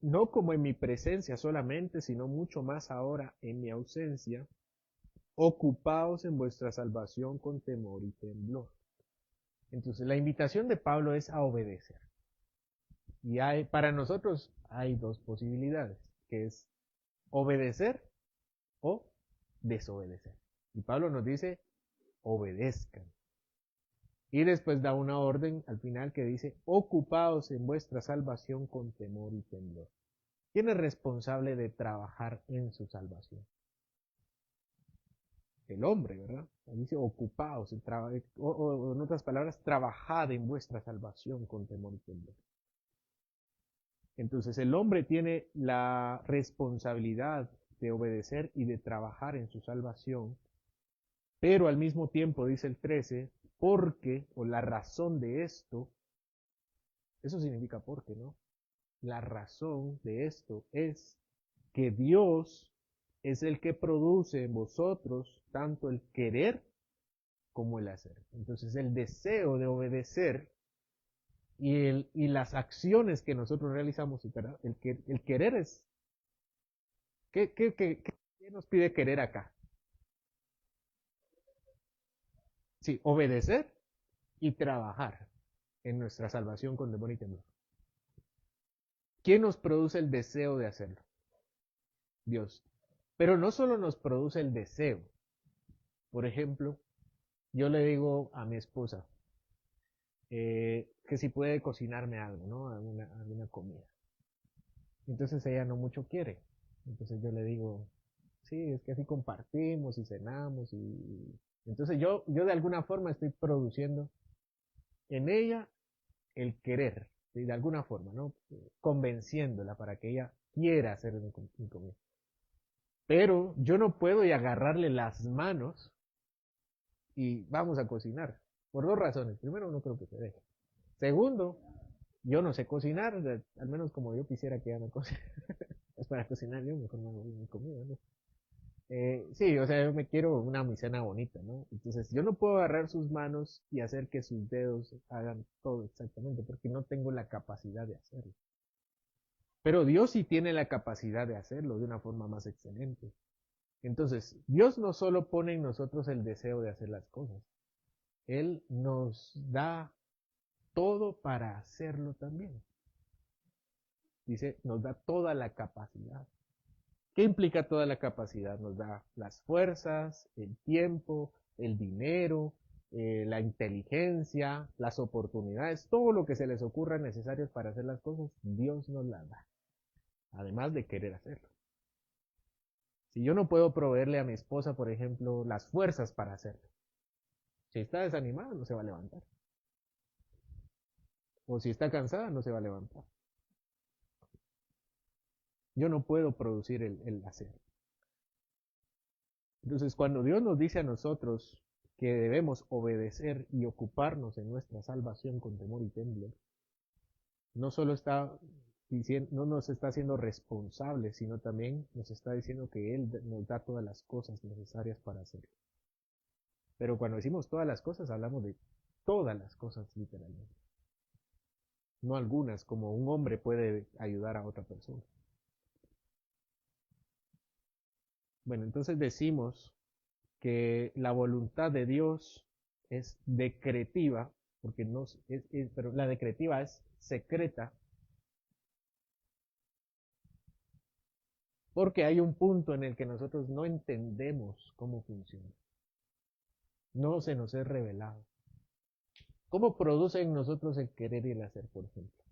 no como en mi presencia solamente, sino mucho más ahora en mi ausencia, ocupaos en vuestra salvación con temor y temblor. Entonces, la invitación de Pablo es a obedecer. Y para nosotros hay dos posibilidades, que es obedecer o desobedecer. Y Pablo nos dice, obedezcan. Y después da una orden al final que dice, ocupaos en vuestra salvación con temor y temblor. ¿Quién es responsable de trabajar en su salvación? El hombre, ¿verdad? Dice, ocupaos, o en otras palabras, trabajad en vuestra salvación con temor y temblor. Entonces el hombre tiene la responsabilidad de obedecer y de trabajar en su salvación, pero al mismo tiempo, dice el 13, porque, o la razón de esto, eso significa porque, ¿no? La razón de esto es que Dios es el que produce en vosotros tanto el querer como el hacer. Entonces el deseo de obedecer y las acciones que nosotros realizamos, el querer es, ¿qué nos pide querer acá? Sí, obedecer y trabajar en nuestra salvación con temor y temor. ¿Quién nos produce el deseo de hacerlo? Dios. Pero no solo nos produce el deseo. Por ejemplo, yo le digo a mi esposa que si puede cocinarme algo, ¿no? Alguna comida. Entonces ella no mucho quiere. Entonces yo le digo, sí, es que así compartimos y cenamos y... Entonces yo de alguna forma estoy produciendo en ella el querer, ¿sí? De alguna forma, ¿no? Convenciéndola para que ella quiera hacer mi comida. Pero yo no puedo y agarrarle las manos y vamos a cocinar. Por dos razones. Primero, no creo que se deje. Segundo, yo no sé cocinar, al menos como yo quisiera que ella me cocine. Es para cocinar yo, mejor no hago mi comida, ¿no? Sí, o sea, yo me quiero una micena bonita, ¿no? Entonces, yo no puedo agarrar sus manos y hacer que sus dedos hagan todo exactamente, porque no tengo la capacidad de hacerlo. Pero Dios sí tiene la capacidad de hacerlo de una forma más excelente. Entonces, Dios no solo pone en nosotros el deseo de hacer las cosas, Él nos da todo para hacerlo también. Dice, nos da toda la capacidad. ¿Qué implica toda la capacidad? Nos da las fuerzas, el tiempo, el dinero, la inteligencia, las oportunidades, todo lo que se les ocurra necesarios para hacer las cosas, Dios nos las da, además de querer hacerlo. Si yo no puedo proveerle a mi esposa, por ejemplo, las fuerzas para hacerlo, si está desanimada no se va a levantar. O si está cansada no se va a levantar. Yo no puedo producir el hacer. Entonces, cuando Dios nos dice a nosotros que debemos obedecer y ocuparnos en nuestra salvación con temor y temblor, no solo está diciendo, no nos está haciendo responsables, sino también nos está diciendo que Él nos da todas las cosas necesarias para hacerlo. Pero cuando decimos todas las cosas, hablamos de todas las cosas literalmente. No algunas, como un hombre puede ayudar a otra persona. Bueno, entonces decimos que la voluntad de Dios es decretiva, porque no pero la decretiva es secreta, porque hay un punto en el que nosotros no entendemos cómo funciona. No se nos es revelado. ¿Cómo produce en nosotros el querer y el hacer, por ejemplo?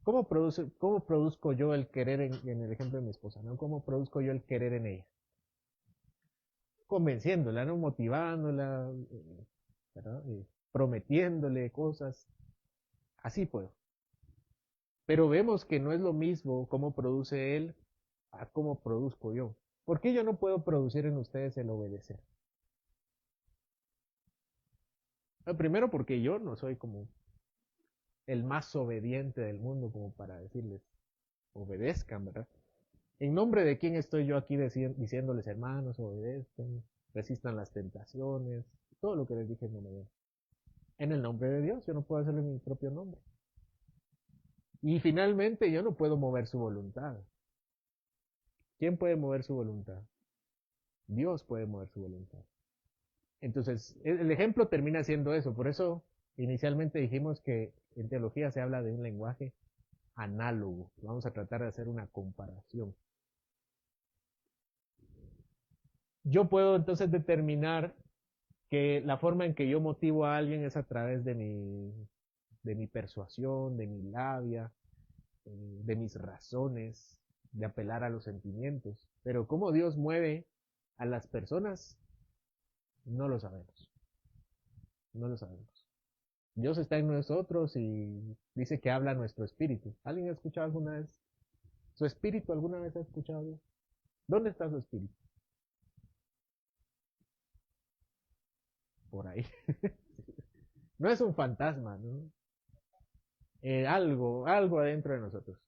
¿Cómo produzco yo el querer en el ejemplo de mi esposa? ¿No? ¿Cómo produzco yo el querer en ella? Convenciéndola, ¿no? Motivándola, ¿verdad? Prometiéndole cosas. Así puedo. Pero vemos que no es lo mismo cómo produce él a cómo produzco yo. ¿Por qué yo no puedo producir en ustedes el obedecer? Primero porque yo no soy como el más obediente del mundo como para decirles obedezcan, ¿verdad? ¿En nombre de quién estoy yo aquí diciéndoles hermanos, obedezcan, resistan las tentaciones? Todo lo que les dije en la mañana. En el nombre de Dios, yo no puedo hacerlo en mi propio nombre. Y finalmente yo no puedo mover su voluntad. ¿Quién puede mover su voluntad? Dios puede mover su voluntad. Entonces, el ejemplo termina siendo eso. Por eso, inicialmente dijimos que en teología se habla de un lenguaje análogo. Vamos a tratar de hacer una comparación. Yo puedo entonces determinar que la forma en que yo motivo a alguien es a través de mi persuasión, de mi labia, de mis razones, de apelar a los sentimientos. Pero cómo Dios mueve a las personas, no lo sabemos. No lo sabemos. Dios está en nosotros y dice que habla nuestro espíritu. ¿Alguien ha escuchado alguna vez? ¿Su espíritu alguna vez ha escuchado a Dios? ¿Dónde está su espíritu? Por ahí. No es un fantasma, ¿no? Algo adentro de nosotros.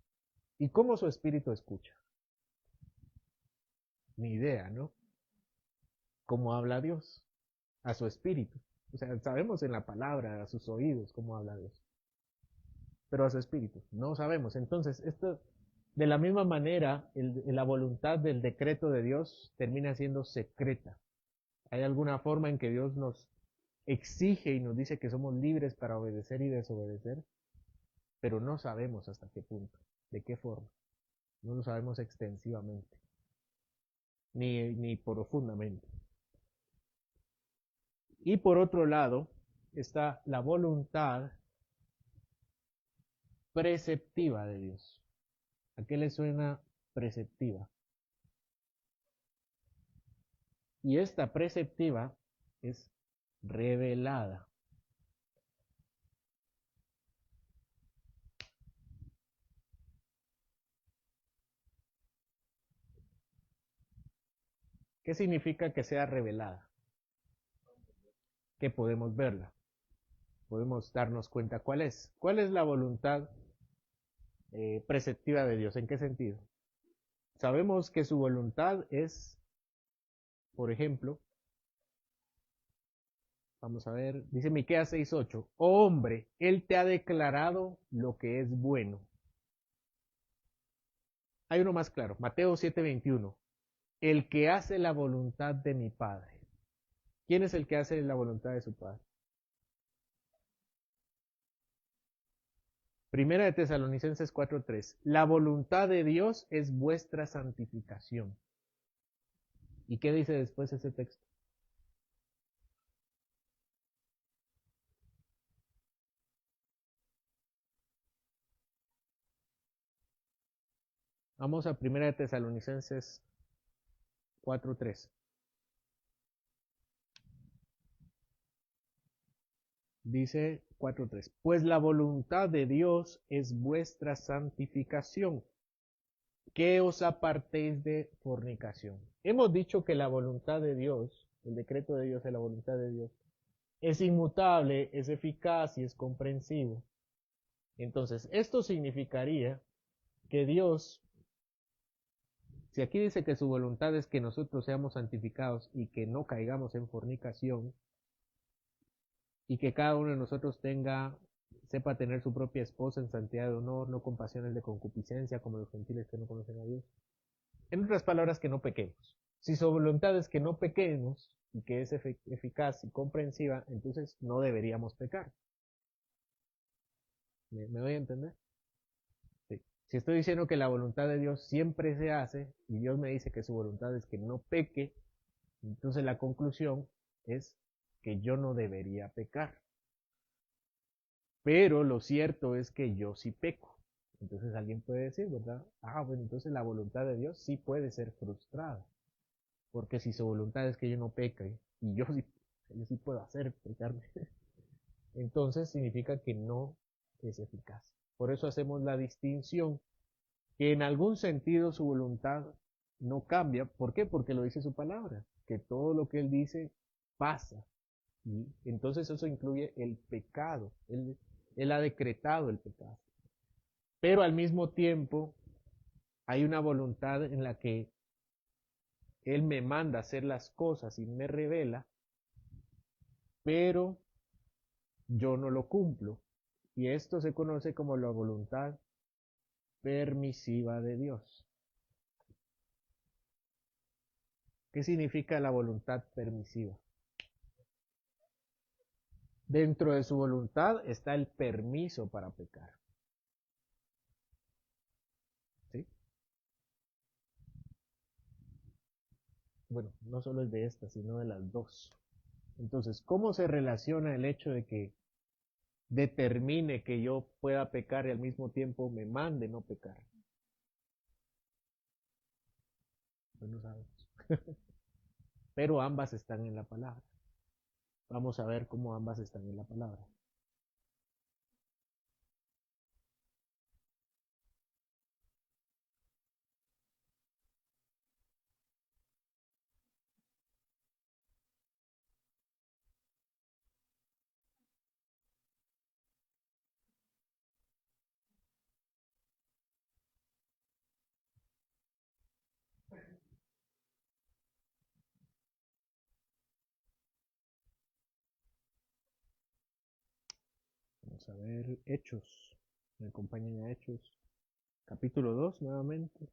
¿Y cómo su espíritu escucha? Ni idea, ¿no? ¿Cómo habla Dios? A su espíritu. O sea, sabemos en la palabra, a sus oídos, cómo habla Dios. Pero a su espíritu, no sabemos. Entonces, esto, de la misma manera, la voluntad del decreto de Dios termina siendo secreta. Hay alguna forma en que Dios nos exige y nos dice que somos libres para obedecer y desobedecer, pero no sabemos hasta qué punto, de qué forma. No lo sabemos extensivamente, ni profundamente. Y por otro lado, está la voluntad preceptiva de Dios. ¿A qué le suena preceptiva? Y esta preceptiva es revelada. ¿Qué significa que sea revelada? Que podemos verla, podemos darnos cuenta cuál es. ¿Cuál es la voluntad preceptiva de Dios? ¿En qué sentido? Sabemos que su voluntad es, por ejemplo, vamos a ver, dice Miqueas 6:8, oh hombre, Él te ha declarado lo que es bueno. Hay uno más claro, Mateo 7:21, el que hace la voluntad de mi Padre. ¿Quién es el que hace la voluntad de su Padre? Primera de Tesalonicenses 4:3, la voluntad de Dios es vuestra santificación. ¿Y qué dice después ese texto? Vamos a Primera de Tesalonicenses 4:3. Dice 4:3, pues la voluntad de Dios es vuestra santificación, que os apartéis de fornicación. Hemos dicho que la voluntad de Dios, el decreto de Dios es la voluntad de Dios, es inmutable, es eficaz y es comprensivo. Entonces, esto significaría que Dios, si aquí dice que su voluntad es que nosotros seamos santificados y que no caigamos en fornicación, y que cada uno de nosotros sepa tener su propia esposa en santidad de honor, no con pasiones de concupiscencia como los gentiles que no conocen a Dios. En otras palabras, que no pequemos. Si su voluntad es que no pequemos y que es eficaz y comprensiva, entonces no deberíamos pecar. ¿Me doy a entender? Sí. Si estoy diciendo que la voluntad de Dios siempre se hace y Dios me dice que su voluntad es que no peque, entonces la conclusión es que yo no debería pecar. Pero lo cierto es que yo sí peco. Entonces alguien puede decir, ¿verdad? Ah, bueno, entonces la voluntad de Dios sí puede ser frustrada. Porque si su voluntad es que yo no peque y yo sí puedo hacer pecarme, entonces significa que no es eficaz. Por eso hacemos la distinción que en algún sentido su voluntad no cambia. ¿Por qué? Porque lo dice su palabra, que todo lo que él dice pasa. Y entonces eso incluye el pecado. Él ha decretado el pecado. Pero al mismo tiempo hay una voluntad en la que él me manda a hacer las cosas y me revela, pero yo no lo cumplo. Y esto se conoce como la voluntad permisiva de Dios. ¿Qué significa la voluntad permisiva? Dentro de su voluntad está el permiso para pecar. ¿Sí? Bueno, no solo es de esta, sino de las dos. Entonces, ¿cómo se relaciona el hecho de que determine que yo pueda pecar y al mismo tiempo me mande no pecar? Pues no sabemos. Pero ambas están en la palabra. Vamos a ver cómo ambas están en la palabra. Vamos a ver Hechos. Me acompañan a Hechos. Capítulo 2 nuevamente.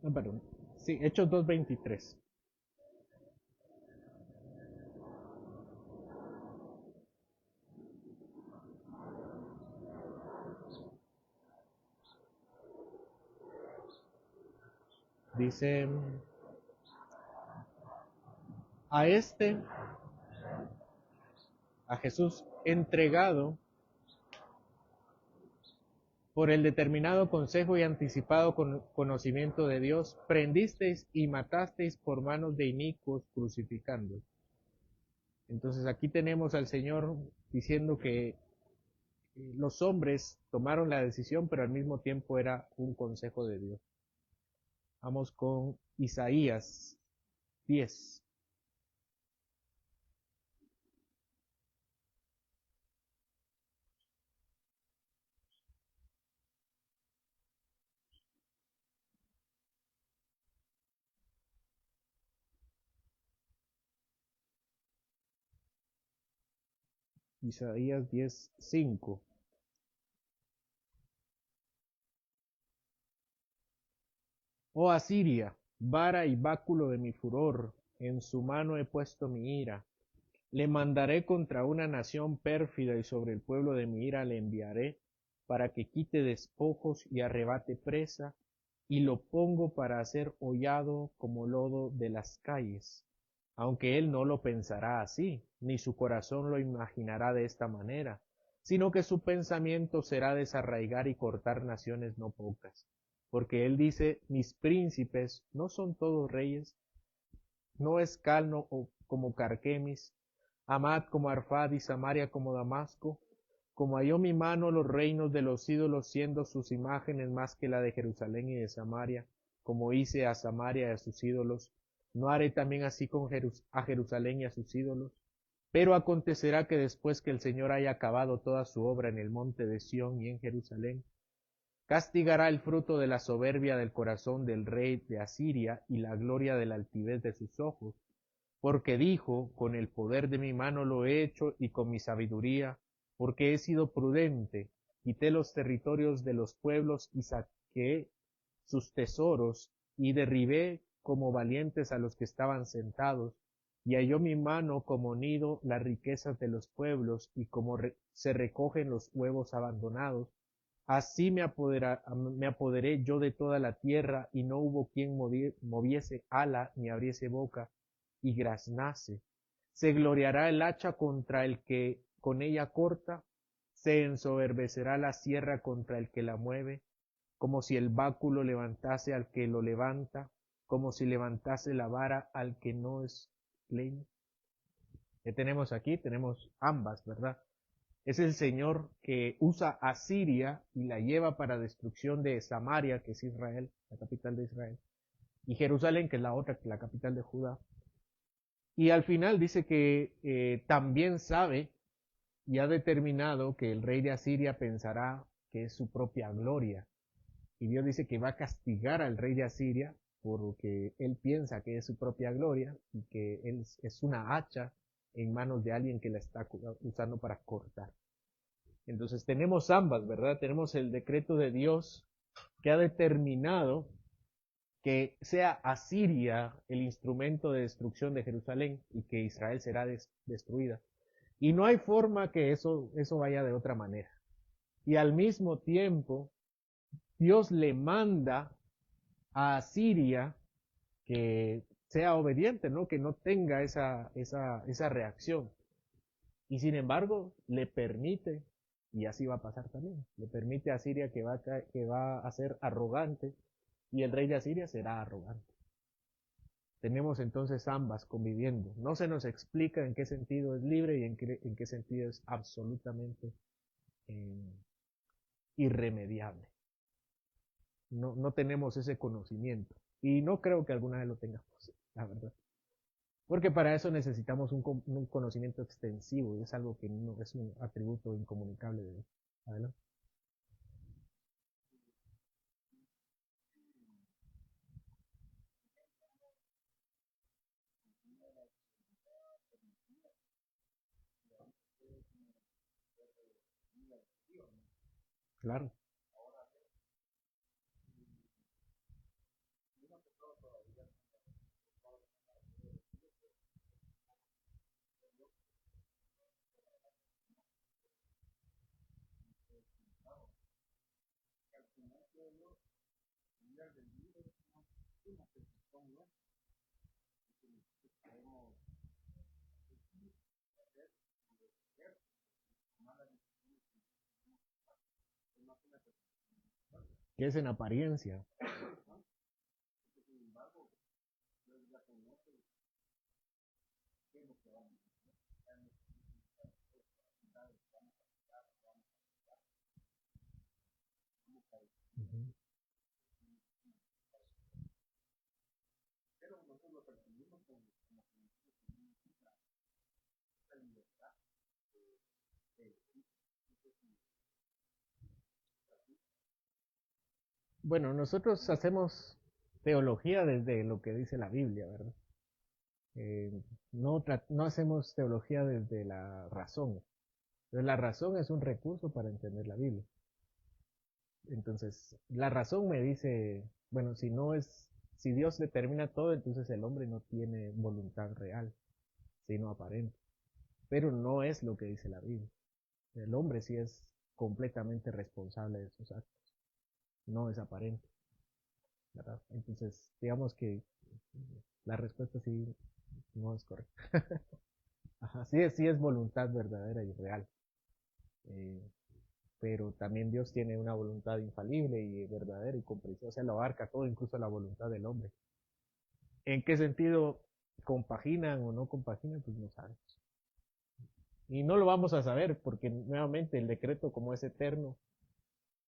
No, perdón. Sí, Hechos 2:23. Dice, a este, a Jesús, entregado por el determinado consejo y anticipado conocimiento de Dios, prendisteis y matasteis por manos de inicuos crucificando. Entonces aquí tenemos al Señor diciendo que los hombres tomaron la decisión, pero al mismo tiempo era un consejo de Dios. Vamos con Isaías 10. Isaías 10:5. Oh Asiria, vara y báculo de mi furor, en su mano he puesto mi ira. Le mandaré contra una nación pérfida y sobre el pueblo de mi ira le enviaré para que quite despojos y arrebate presa, y lo pongo para hacer hollado como lodo de las calles. aunque él no lo pensará así, ni su corazón lo imaginará de esta manera, sino que su pensamiento será desarraigar y cortar naciones no pocas. Porque él dice, mis príncipes no son todos reyes, no es Calno como Carquemis, Amad como Arfad y Samaria como Damasco, como halló mi mano los reinos de los ídolos siendo sus imágenes más que la de Jerusalén y de Samaria, como hice a Samaria y a sus ídolos, ¿no haré también así con a Jerusalén y a sus ídolos? Pero acontecerá que después que el Señor haya acabado toda su obra en el monte de Sión y en Jerusalén, castigará el fruto de la soberbia del corazón del rey de Asiria y la gloria de la altivez de sus ojos, porque dijo, con el poder de mi mano lo he hecho y con mi sabiduría, porque he sido prudente, quité los territorios de los pueblos y saqué sus tesoros y derribé como valientes a los que estaban sentados, y halló mi mano como nido las riquezas de los pueblos y como se recogen los huevos abandonados. Así me apoderé yo de toda la tierra y no hubo quien moviese ala ni abriese boca y graznase. Se gloriará el hacha contra el que con ella corta, se ensoberbecerá la sierra contra el que la mueve, como si el báculo levantase al que lo levanta, como si levantase la vara al que no es leño. ¿Qué tenemos aquí? Tenemos ambas, ¿verdad? Es el Señor que usa a Siria y la lleva para destrucción de Samaria, que es Israel, la capital de Israel, y Jerusalén, que es la otra, la capital de Judá. Y al final dice que también sabe y ha determinado que el rey de Asiria pensará que es su propia gloria. Y Dios dice que va a castigar al rey de Asiria porque él piensa que es su propia gloria y que él es una hacha en manos de alguien que la está usando para cortar. Entonces tenemos ambas, ¿verdad? Tenemos el decreto de Dios que ha determinado que sea Asiria el instrumento de destrucción de Jerusalén y que Israel será destruida. Y no hay forma que eso vaya de otra manera. Y al mismo tiempo, Dios le manda a Asiria que sea obediente, ¿no? Que no tenga esa reacción. Y sin embargo, le permite, y así va a pasar también, le permite a Asiria que va a ser arrogante y el rey de Asiria será arrogante. Tenemos entonces ambas conviviendo. No se nos explica en qué sentido es libre y en qué sentido es absolutamente eh, irremediable. No tenemos ese conocimiento. Y no creo que alguna vez lo tengamos, la verdad. Porque para eso necesitamos un conocimiento extensivo y es algo que no es un atributo incomunicable de Dios. Adelante. Claro. Que es en apariencia. Ujú. Bueno, nosotros hacemos teología desde lo que dice la Biblia, ¿verdad? No hacemos teología desde la razón. Entonces, la razón es un recurso para entender la Biblia. Entonces, la razón me dice, bueno, si Dios determina todo, entonces el hombre no tiene voluntad real, sino aparente. Pero no es lo que dice la Biblia. El hombre sí es completamente responsable de sus actos, no es aparente, ¿verdad? Entonces, digamos que la respuesta sí No es correcto. Ajá, sí es voluntad verdadera y real. Eh, pero también Dios tiene una voluntad infalible y verdadera y comprensiva, o sea, lo abarca todo, incluso la voluntad del hombre. ¿En qué sentido compaginan o no compaginan? Pues no sabemos. Y no lo vamos a saber porque nuevamente el decreto como es eterno,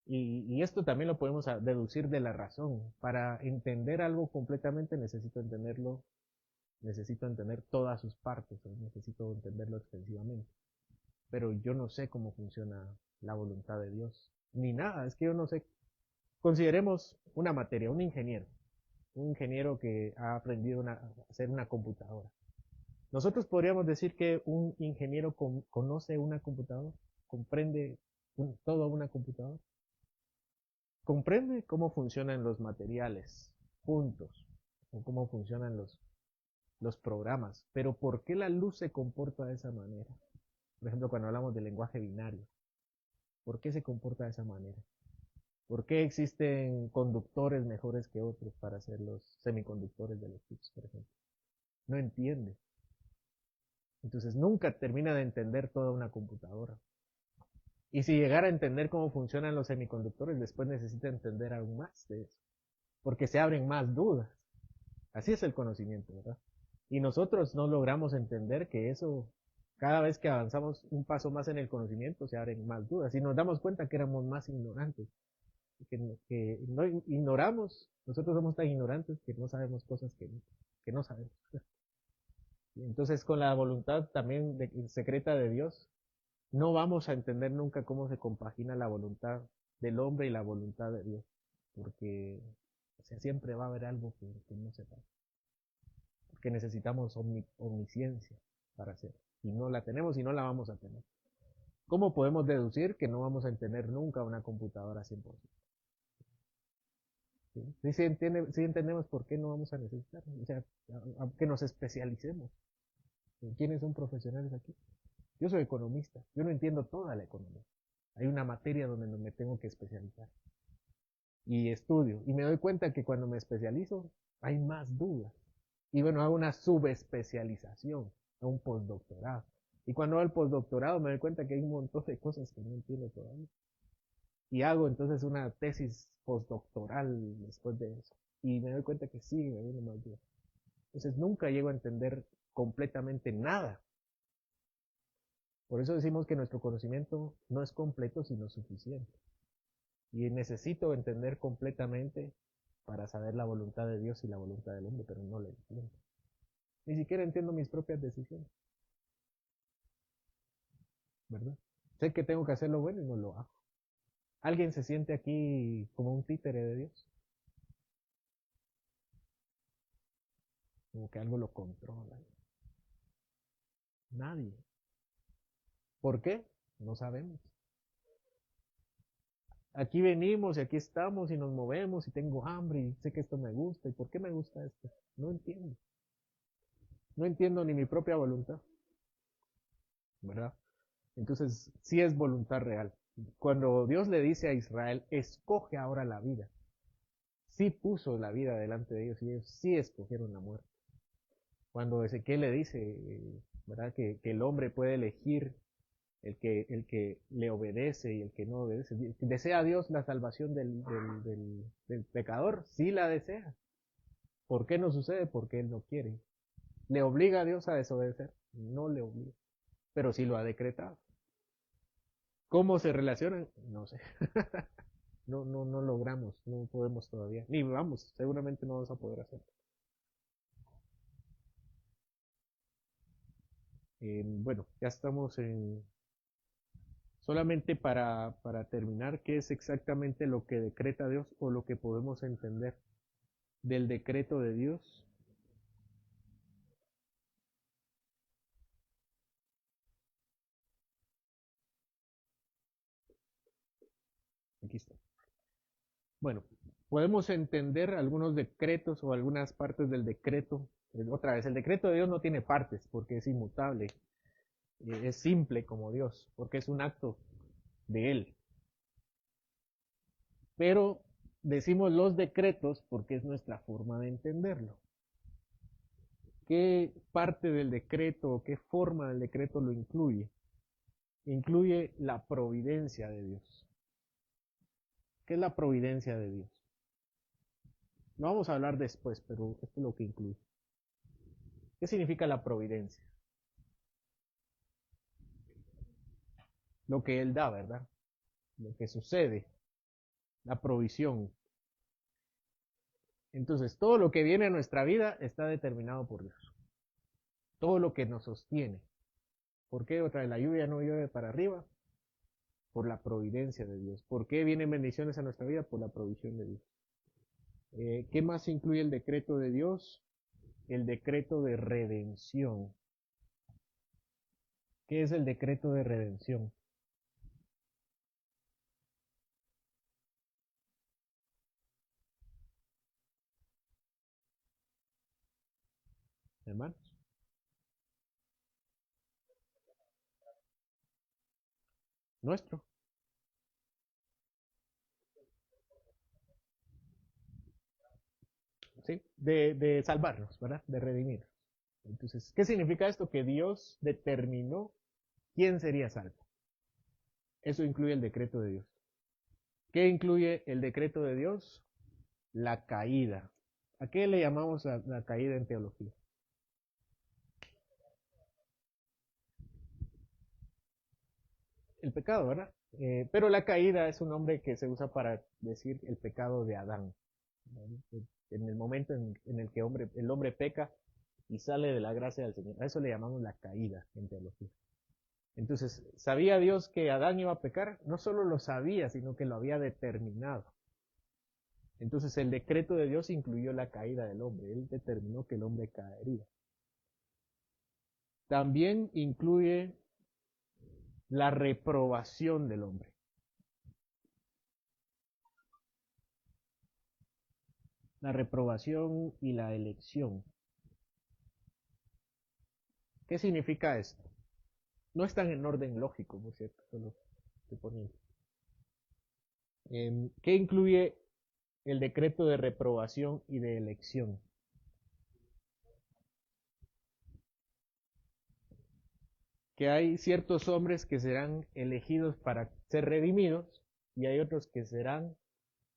y esto también lo podemos deducir de la razón. Para entender algo completamente necesito entender todas sus partes, ¿no? Necesito entenderlo extensivamente. Pero yo no sé cómo funciona la voluntad de Dios, ni nada, es que yo no sé. Consideremos una materia, un ingeniero que ha aprendido a hacer una computadora. Nosotros podríamos decir que un ingeniero conoce una computadora, comprende todo una computadora, comprende cómo funcionan los materiales juntos, o cómo funcionan los programas, pero ¿por qué la luz se comporta de esa manera? Por ejemplo, cuando hablamos del lenguaje binario, ¿por qué se comporta de esa manera? ¿Por qué existen conductores mejores que otros para hacer los semiconductores de los chips, por ejemplo? No entiende. Entonces nunca termina de entender toda una computadora. Y si llegara a entender cómo funcionan los semiconductores, después necesita entender aún más de eso, porque se abren más dudas. Así es el conocimiento, ¿verdad? Y nosotros no logramos entender que eso, cada vez que avanzamos un paso más en el conocimiento, se abren más dudas. Y nos damos cuenta que éramos más ignorantes, que no ignoramos, nosotros somos tan ignorantes que no sabemos cosas que no sabemos. Entonces, con la voluntad también secreta de Dios, no vamos a entender nunca cómo se compagina la voluntad del hombre y la voluntad de Dios, porque o sea, siempre va a haber algo que no sepa, porque necesitamos omnisciencia para hacer, y no la tenemos y no la vamos a tener. ¿Cómo podemos deducir que no vamos a entender nunca una computadora 100%? ¿Sí? Sí entendemos por qué no vamos a necesitar, o sea, aunque nos especialicemos. ¿Quiénes son profesionales aquí? Yo soy economista, yo no entiendo toda la economía. Hay una materia donde me tengo que especializar y estudio y me doy cuenta que cuando me especializo hay más dudas. Y bueno, hago una subespecialización, a un postdoctorado. Y cuando hago el postdoctorado me doy cuenta que hay un montón de cosas que no entiendo todavía. Y hago entonces una tesis postdoctoral después de eso. Y me doy cuenta que sigue habiendo más dudas. Entonces nunca llego a entender completamente nada. Por eso decimos que nuestro conocimiento no es completo, sino suficiente. Y necesito entender completamente para saber la voluntad de Dios y la voluntad del hombre, pero no la entiendo. Ni siquiera entiendo mis propias decisiones, ¿verdad? Sé que tengo que hacer lo bueno y no lo hago. ¿Alguien se siente aquí como un títere de Dios? Como que algo lo controla. Nadie. ¿Por qué? No sabemos. Aquí venimos y aquí estamos y nos movemos y tengo hambre y sé que esto me gusta. ¿Y por qué me gusta esto? No entiendo. No entiendo ni mi propia voluntad, ¿verdad? Entonces, sí es voluntad real. Cuando Dios le dice a Israel, escoge ahora la vida, sí puso la vida delante de ellos y ellos sí escogieron la muerte. Cuando Ezequiel le dice, ¿verdad? Que el hombre puede elegir el que le obedece y el que no obedece. ¿Desea Dios la salvación del pecador? Sí la desea. ¿Por qué no sucede? Porque Él no quiere. ¿Le obliga a Dios a desobedecer? No le obliga, pero sí lo ha decretado. ¿Cómo se relacionan? No sé. No logramos, no podemos todavía. Ni vamos, seguramente no vamos a poder hacerlo. Bueno, ya estamos en... Solamente para terminar, ¿qué es exactamente lo que decreta Dios o lo que podemos entender del decreto de Dios? Aquí está. Bueno, podemos entender algunos decretos o algunas partes del decreto. Otra vez, el decreto de Dios no tiene partes porque es inmutable, es simple como Dios, porque es un acto de Él. Pero decimos los decretos porque es nuestra forma de entenderlo. ¿Qué parte del decreto o qué forma del decreto lo incluye? Incluye la providencia de Dios. ¿Qué es la providencia de Dios? No vamos a hablar después, pero esto es lo que incluye. ¿Qué significa la providencia? Lo que Él da, ¿verdad? Lo que sucede, la provisión. Entonces, todo lo que viene a nuestra vida está determinado por Dios. Todo lo que nos sostiene. ¿Por qué otra vez la lluvia no llueve para arriba? Por la providencia de Dios. ¿Por qué vienen bendiciones a nuestra vida? Por la provisión de Dios. ¿Qué más incluye el decreto de Dios? El decreto de redención. ¿Qué es el decreto de redención? Hermanos. Nuestro. ¿Sí? De salvarnos, ¿verdad? De redimir. Entonces, ¿qué significa esto? Que Dios determinó quién sería salvo. Eso incluye el decreto de Dios. ¿Qué incluye el decreto de Dios? La caída. ¿A qué le llamamos la caída en teología? El pecado, ¿verdad? Pero la caída es un nombre que se usa para decir el pecado de Adán. En el momento en el que el hombre peca y sale de la gracia del Señor. A eso le llamamos la caída en teología. Entonces, ¿sabía Dios que Adán iba a pecar? No solo lo sabía, sino que lo había determinado. Entonces, el decreto de Dios incluyó la caída del hombre. Él determinó que el hombre caería. También incluye la reprobación del hombre. La reprobación y la elección. ¿Qué significa esto? No están en orden lógico, por cierto, solo estoy poniendo. ¿Qué incluye el decreto de reprobación y de elección? Que hay ciertos hombres que serán elegidos para ser redimidos y hay otros que serán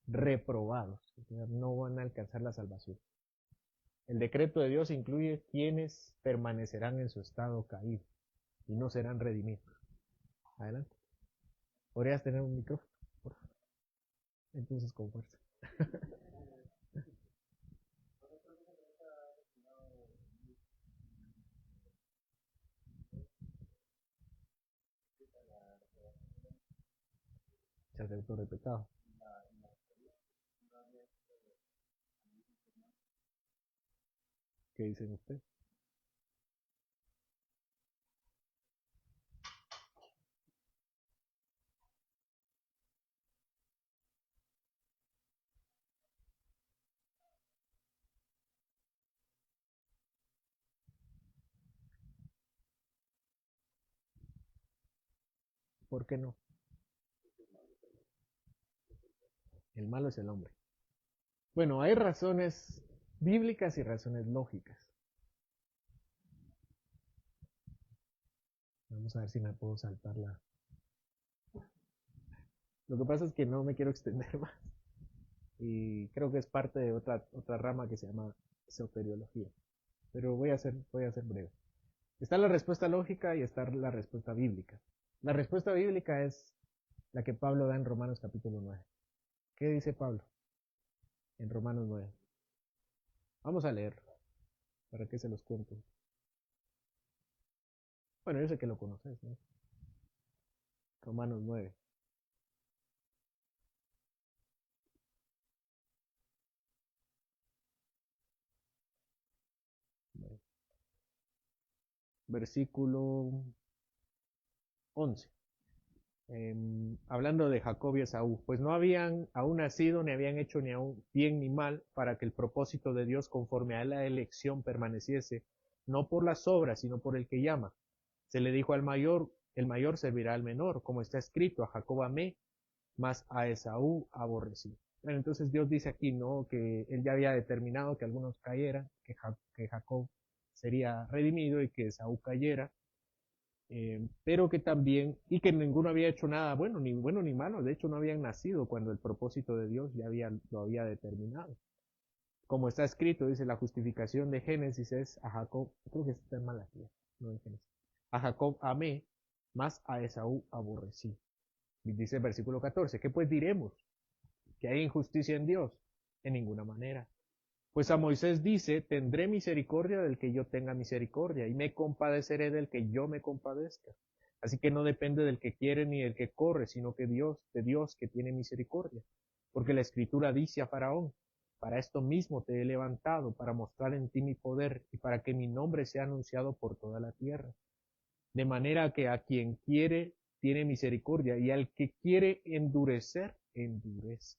reprobados, no van a alcanzar la salvación. El decreto de Dios incluye quienes permanecerán en su estado caído y no serán redimidos. Adelante. ¿Podrías tener un micrófono? Por favor. Entonces, con fuerza. Se aceptó el pecado. ¿Qué dicen ustedes? ¿Por qué no? El malo es el hombre. Bueno, hay razones bíblicas y razones lógicas. Vamos a ver si me puedo saltar la... Lo que pasa es que no me quiero extender más. Y creo que es parte de otra rama que se llama soteriología. Pero voy a ser breve. Está la respuesta lógica y está la respuesta bíblica. La respuesta bíblica es la que Pablo da en Romanos capítulo 9. ¿Qué dice Pablo en Romanos 9? Vamos a leer para que se los cuente. Bueno, yo sé que lo conoces, ¿no? Romanos 9. Versículo 11. Hablando de Jacob y Esaú, pues no habían aún nacido ni habían hecho ni aún bien ni mal para que el propósito de Dios conforme a la elección permaneciese, no por las obras, sino por el que llama. Se le dijo al mayor, el mayor servirá al menor, como está escrito, a Jacob amé, mas a Esaú aborrecí. Bueno, entonces Dios dice aquí, ¿no? Que él ya había determinado que algunos cayeran, que Jacob sería redimido y que Esaú cayera, pero que también, y que ninguno había hecho nada bueno ni malo, de hecho no habían nacido cuando el propósito de Dios lo había determinado. Como está escrito, dice, la justificación de Génesis es a Jacob, creo que está en Malaquías, no en Génesis, a Jacob amé, más a Esaú aborrecí. Dice el versículo 14, ¿qué pues diremos? ¿Que hay injusticia en Dios? En ninguna manera. Pues a Moisés dice, tendré misericordia del que yo tenga misericordia, y me compadeceré del que yo me compadezca. Así que no depende del que quiere ni del que corre, sino que de Dios que tiene misericordia. Porque la Escritura dice a Faraón, para esto mismo te he levantado, para mostrar en ti mi poder, y para que mi nombre sea anunciado por toda la tierra. De manera que a quien quiere tiene misericordia, y al que quiere endurecer, endurece.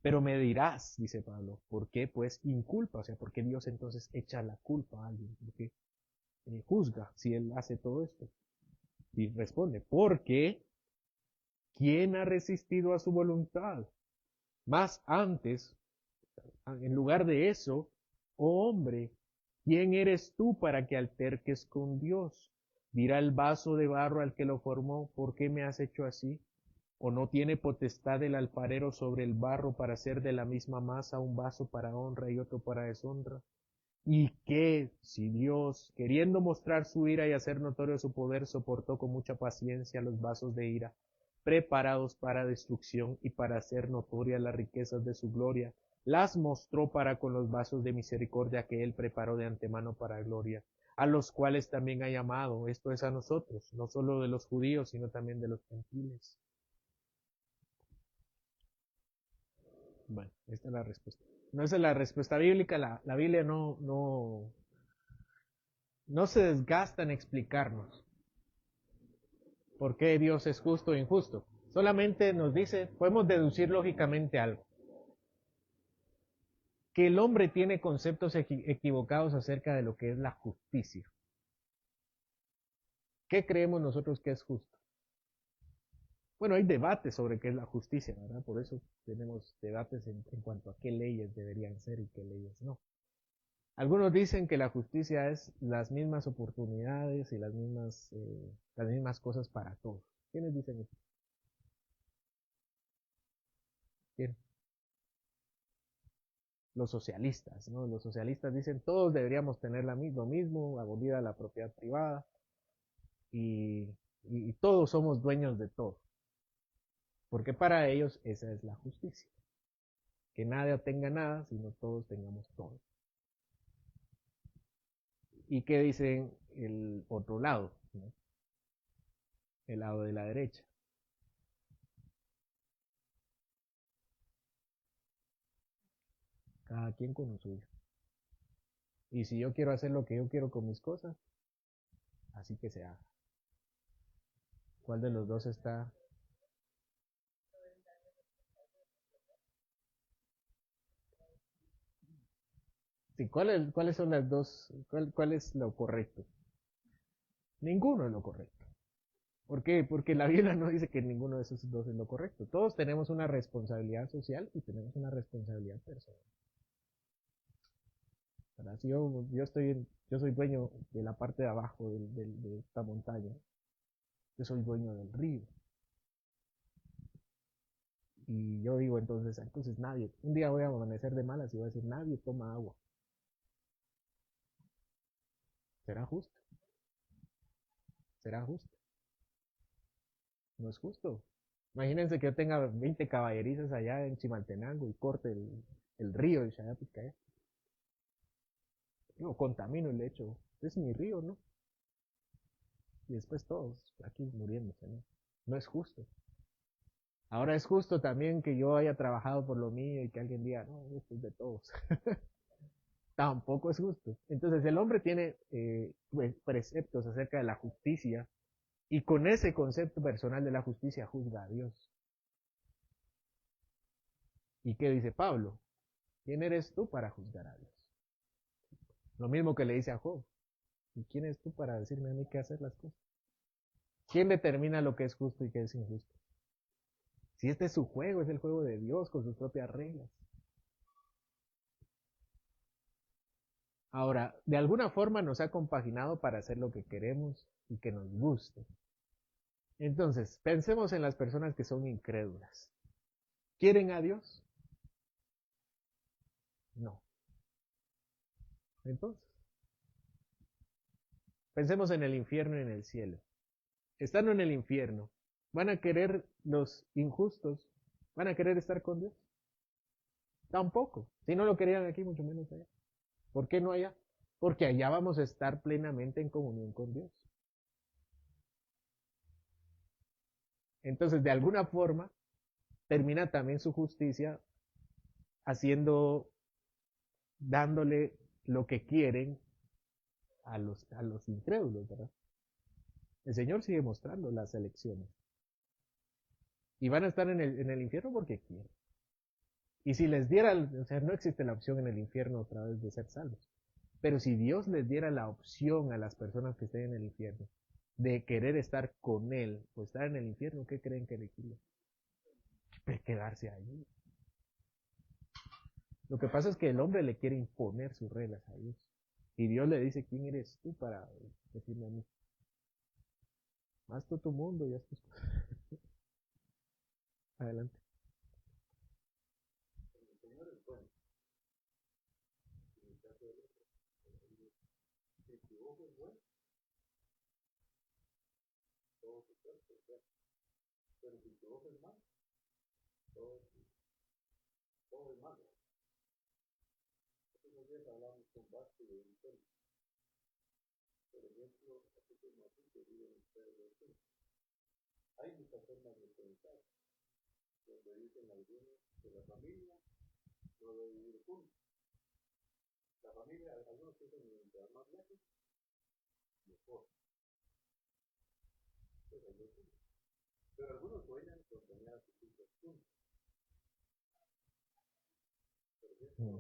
Pero me dirás, dice Pablo, ¿por qué pues inculpa? O sea, ¿por qué Dios entonces echa la culpa a alguien? ¿Por qué juzga si él hace todo esto? Y responde, porque ¿quién ha resistido a su voluntad? Más antes, en lugar de eso, oh hombre, ¿quién eres tú para que alterques con Dios? Dirá el vaso de barro al que lo formó, ¿por qué me has hecho así? ¿O no tiene potestad el alfarero sobre el barro para hacer de la misma masa un vaso para honra y otro para deshonra? ¿Y qué si Dios, queriendo mostrar su ira y hacer notorio su poder, soportó con mucha paciencia los vasos de ira, preparados para destrucción y para hacer notorias las riquezas de su gloria, las mostró para con los vasos de misericordia que él preparó de antemano para gloria, a los cuales también ha llamado, esto es a nosotros, no solo de los judíos, sino también de los gentiles? Bueno, esta es la respuesta. No, esa es la respuesta bíblica. La Biblia no se desgasta en explicarnos por qué Dios es justo e injusto. Solamente nos dice, podemos deducir lógicamente algo. Que el hombre tiene conceptos equivocados acerca de lo que es la justicia. ¿Qué creemos nosotros que es justo? Bueno, hay debates sobre qué es la justicia, ¿verdad? Por eso tenemos debates en cuanto a qué leyes deberían ser y qué leyes no. Algunos dicen que la justicia es las mismas oportunidades y las mismas cosas para todos. ¿Quiénes dicen eso? ¿Quién? Los socialistas, ¿no? Los socialistas dicen todos deberíamos tener lo mismo, abolida la propiedad privada y, y todos somos dueños de todo. Porque para ellos esa es la justicia. Que nadie tenga nada, sino todos tengamos todo. ¿Y qué dicen el otro lado? ¿No? El lado de la derecha. Cada quien con lo suyo. Y si yo quiero hacer lo que yo quiero con mis cosas, así que se haga. ¿Cuál de los dos está? Sí, ¿cuáles son las dos? ¿Cuál es lo correcto? Ninguno es lo correcto. ¿Por qué? Porque la Biblia no dice que ninguno de esos dos es lo correcto. Todos tenemos una responsabilidad social y tenemos una responsabilidad personal. Si yo soy dueño de la parte de abajo de esta montaña, yo soy dueño del río. Y yo digo entonces nadie, un día voy a amanecer de malas y voy a decir, nadie toma agua. ¿Será justo? ¿Será justo? No es justo. Imagínense que yo tenga 20 caballerizas allá en Chimaltenango y corte el río de Chayapicaya. No, contamino el lecho. Es mi río, ¿no? Y después todos aquí muriéndose, ¿no? No es justo. Ahora es justo también que yo haya trabajado por lo mío y que alguien diga, no, esto es de todos. Tampoco es justo. Entonces el hombre tiene preceptos acerca de la justicia y con ese concepto personal de la justicia juzga a Dios. ¿Y qué dice Pablo? ¿Quién eres tú para juzgar a Dios? Lo mismo que le dice a Job. ¿Y quién eres tú para decirme a mí qué hacer las cosas? ¿Quién determina lo que es justo y qué es injusto? Si este es su juego, es el juego de Dios con sus propias reglas. Ahora, de alguna forma nos ha compaginado para hacer lo que queremos y que nos guste. Entonces, pensemos en las personas que son incrédulas. ¿Quieren a Dios? No. Entonces, pensemos en el infierno y en el cielo. Estando en el infierno, ¿van a querer los injustos? ¿Van a querer estar con Dios? Tampoco. Si no lo querían aquí, mucho menos allá. ¿Por qué no allá? Porque allá vamos a estar plenamente en comunión con Dios. Entonces, de alguna forma, termina también su justicia haciendo, dándole lo que quieren a los incrédulos, ¿verdad? El Señor sigue mostrando las elecciones. Y van a estar en el infierno porque quieren. Y si les diera, o sea, no existe la opción en el infierno otra vez de ser salvos. Pero si Dios les diera la opción a las personas que estén en el infierno de querer estar con Él o estar en el infierno, ¿qué creen que elegiría? Quedarse allí. Lo que pasa es que el hombre le quiere imponer sus reglas a Dios. Y Dios le dice, ¿quién eres tú para decirme a mí? Haz tú tu mundo y haz tus cosas. Adelante. Mm.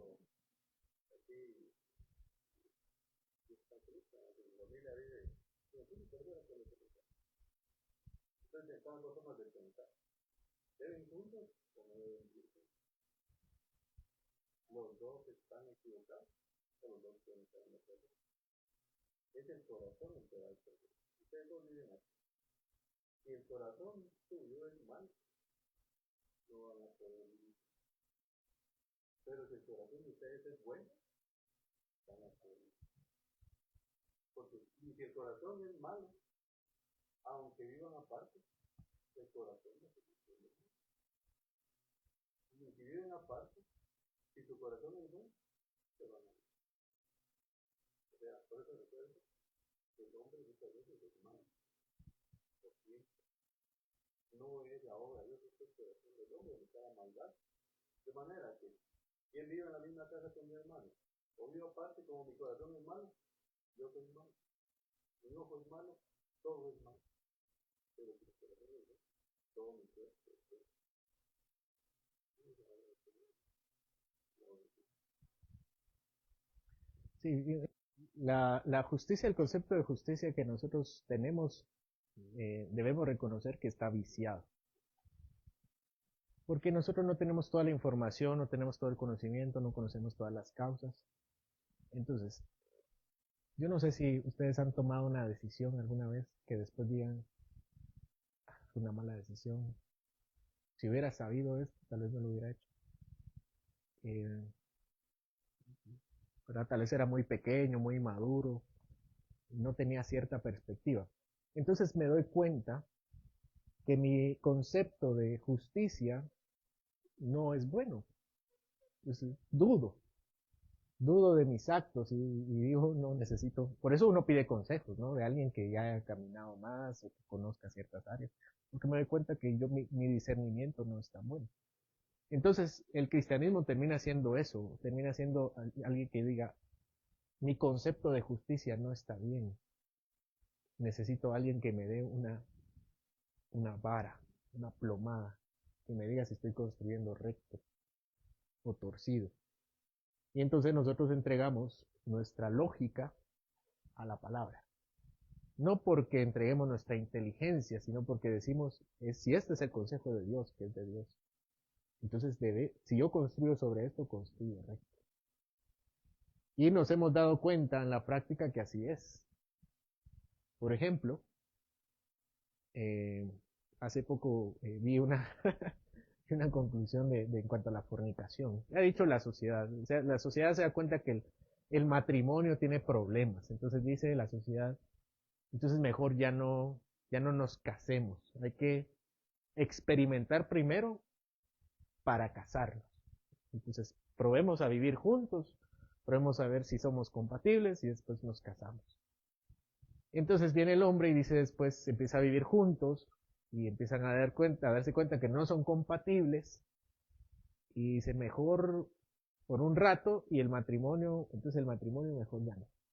Sí, la justicia, el concepto de justicia que nosotros tenemos, debemos reconocer que está viciado. Porque nosotros no tenemos toda la información, no tenemos todo el conocimiento, no conocemos todas las causas. Entonces, yo no sé si ustedes han tomado una decisión alguna vez que después digan, "Ah, fue una mala decisión. Si hubiera sabido esto, tal vez no lo hubiera hecho. Eh, ¿verdad? Tal vez era muy pequeño, muy maduro, no tenía cierta perspectiva. Entonces me doy cuenta que mi concepto de justicia no es bueno. Entonces, dudo de mis actos y digo, no necesito, por eso uno pide consejos, ¿no? De alguien que ya haya caminado más o que conozca ciertas áreas, porque me doy cuenta que mi discernimiento no es tan bueno. Entonces, el cristianismo termina siendo eso, termina siendo alguien que diga, mi concepto de justicia no está bien, necesito a alguien que me dé una vara, una plomada, que me diga si estoy construyendo recto o torcido. Y entonces nosotros entregamos nuestra lógica a la palabra. No porque entreguemos nuestra inteligencia, sino porque decimos, si este es el consejo de Dios, que es de Dios, entonces si yo construyo sobre esto, construyo recto. Y nos hemos dado cuenta en la práctica que así es. Por ejemplo, eh, hace poco vi una, una conclusión en cuanto a la fornicación. Ha dicho la sociedad. O sea, la sociedad se da cuenta que el matrimonio tiene problemas. Entonces dice la sociedad, entonces mejor ya no nos casemos. Hay que experimentar primero para casarnos. Entonces, probemos a vivir juntos, probemos a ver si somos compatibles y después nos casamos. Entonces viene el hombre y dice después, empieza a vivir juntos y empiezan a darse cuenta que no son compatibles y dice mejor por un rato y el matrimonio, entonces el matrimonio mejor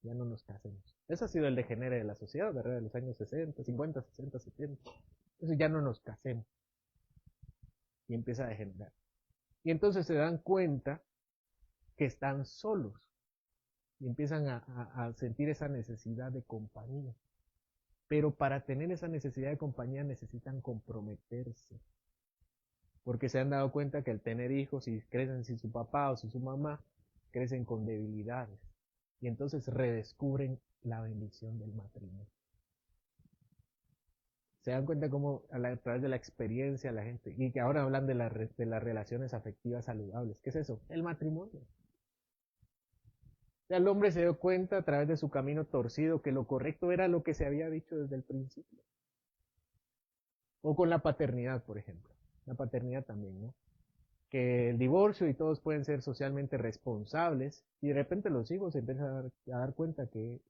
ya no nos casemos. Ese ha sido el degenere de la sociedad, ¿verdad? De los años 60, 50, 60, 70. Entonces ya no nos casemos y empieza a degenerar. Y entonces se dan cuenta que están solos y empiezan a sentir esa necesidad de compañía. Pero para tener esa necesidad de compañía necesitan comprometerse. Porque se han dado cuenta que al tener hijos, si crecen sin su papá o sin su mamá, crecen con debilidades. Y entonces redescubren la bendición del matrimonio. Se dan cuenta cómo a través de la experiencia la gente, y que ahora hablan de las relaciones afectivas saludables. ¿Qué es eso? El matrimonio. El hombre se dio cuenta a través de su camino torcido que lo correcto era lo que se había dicho desde el principio. O con la paternidad, por ejemplo. La paternidad también, ¿no? Que el divorcio y todos pueden ser socialmente responsables y de repente los hijos se empiezan a dar cuenta que